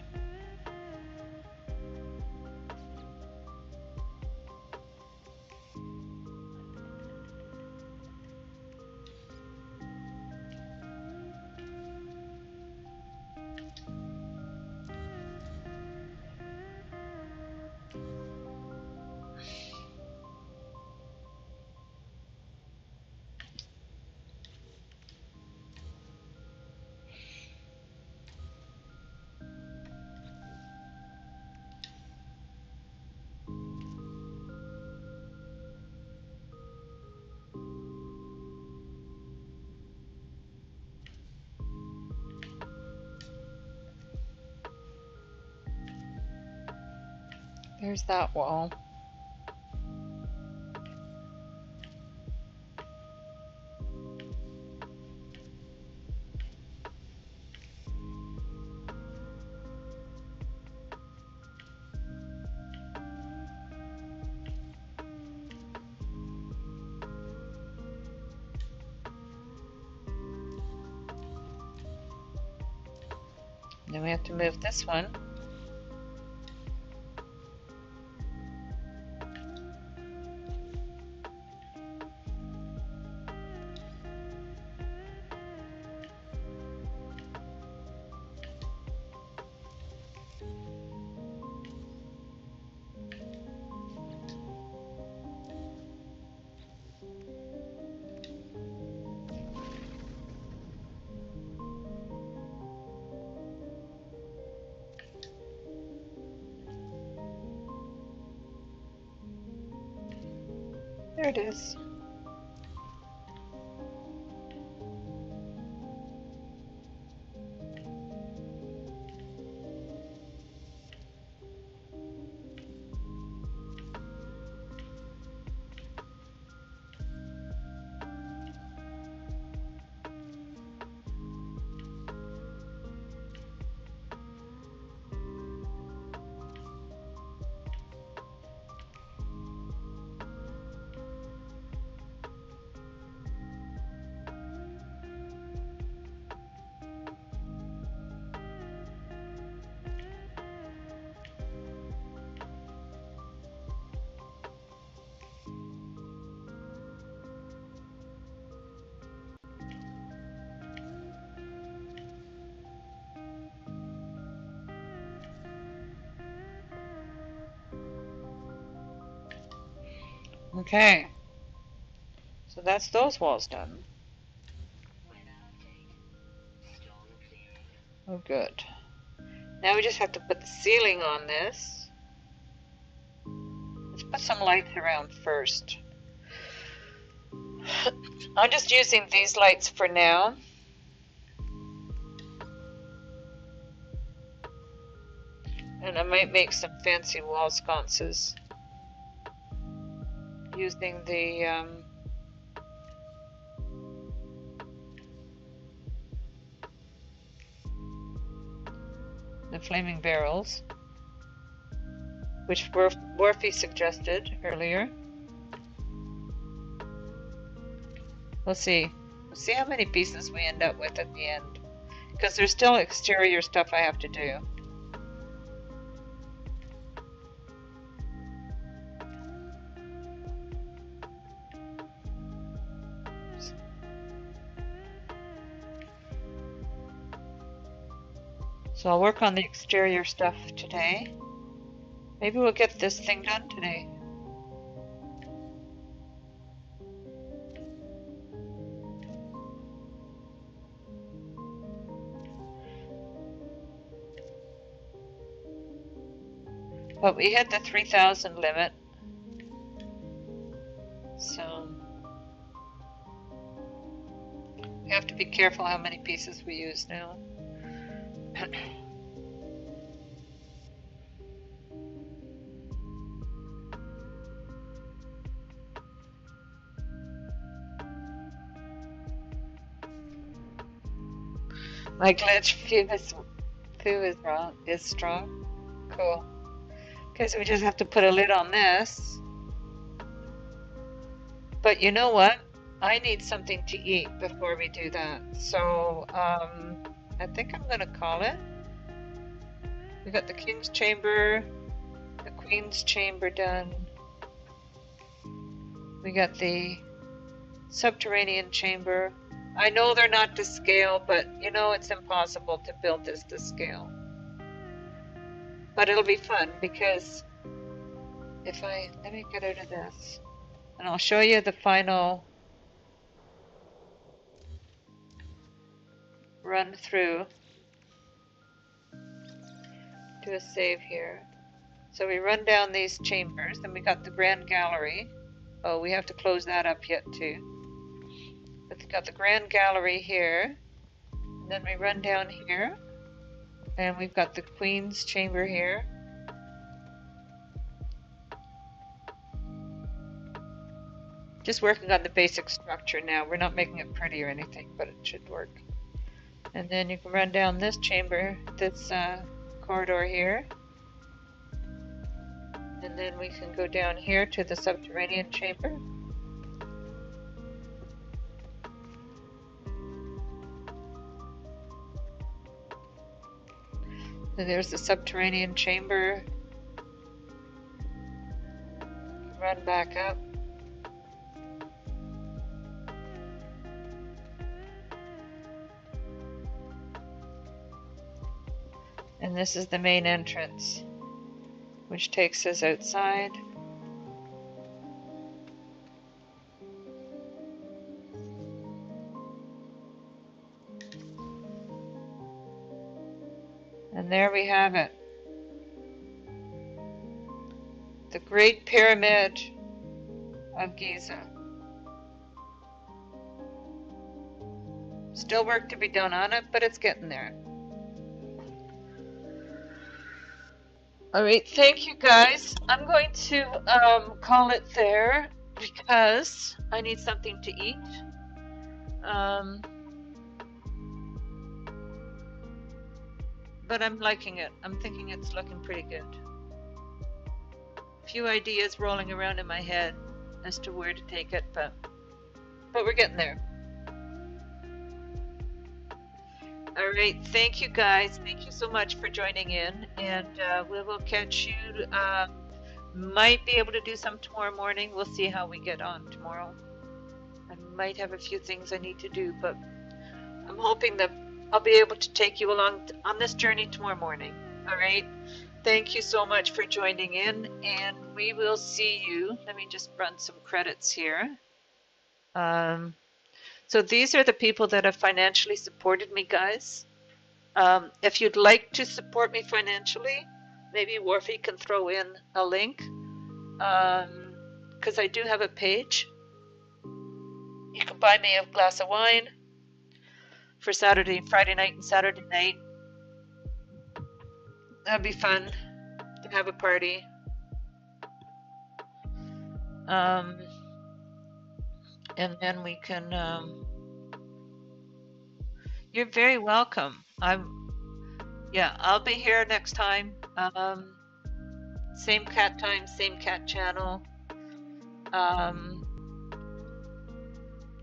There's that wall. Then we have to move this one. There it is. Okay, so that's those walls done. Oh, good. Now we just have to put the ceiling on this. Let's put some lights around first. I'm just using these lights for now. And I might make some fancy wall sconces using the flaming barrels, which Worfy suggested earlier. We'll see. We'll see how many pieces we end up with at the end, because there's still exterior stuff I have to do. So I'll work on the exterior stuff today. Maybe we'll get this thing done today. But we hit the 3,000 limit. So we have to be careful how many pieces we use now. My glitch foo is strong. Cool. Okay, so we just have to put a lid on this. But you know what? I need something to eat before we do that. So I think I'm gonna call it. We got the King's Chamber, the Queen's Chamber done. We got the Subterranean Chamber. I know they're not to scale, but you know it's impossible to build this to scale. But it'll be fun because let me get out of this and I'll show you the final run through. Do a save here. So we run down these chambers, then we got the Grand Gallery. Oh, we have to close that up yet too. But we got the Grand Gallery here, and then we run down here, and we've got the Queen's Chamber here. just working on the basic structure now. We're not making it pretty or anything, but it should work. And then you can run down this chamber, this corridor here. And then we can go down here to the subterranean chamber. So there's the subterranean chamber. Run back up. And this is the main entrance, which takes us outside. And there we have it. The Great Pyramid of Giza. Still work to be done on it, but it's getting there. Alright, thank you guys. I'm going to call it there because I need something to eat. But I'm liking it. I'm thinking it's looking pretty good. A few ideas rolling around in my head as to where to take it, but we're getting there. Alright, thank you guys. Thank you so much for joining in, and we will catch you. Might be able to do some tomorrow morning. We'll see how we get on tomorrow. I might have a few things I need to do, but I'm hoping that I'll be able to take you along on this journey tomorrow morning. Alright, thank you so much for joining in, and we will see you. Let me just run some credits here. So these are the people that have financially supported me, guys. If you'd like to support me financially, maybe Warfy can throw in a link, because I do have a page. You can buy me a glass of wine for Friday night and Saturday night. That'd be fun to have a party. And then we can, you're very welcome. I'll be here next time. Same cat time, same cat channel.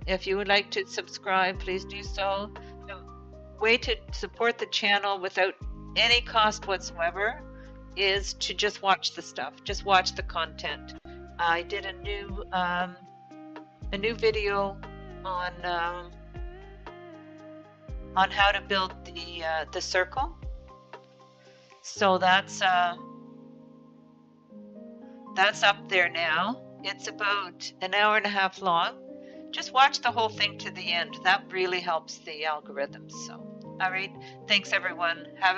If you would like to subscribe, please do so. The way to support the channel without any cost whatsoever is to just watch the stuff, just watch the content. I did a new video on how to build the circle. So that's up there now. It's about an hour and a half long. Just watch the whole thing to the end. That really helps the algorithms. So, all right. Thanks everyone. Have a great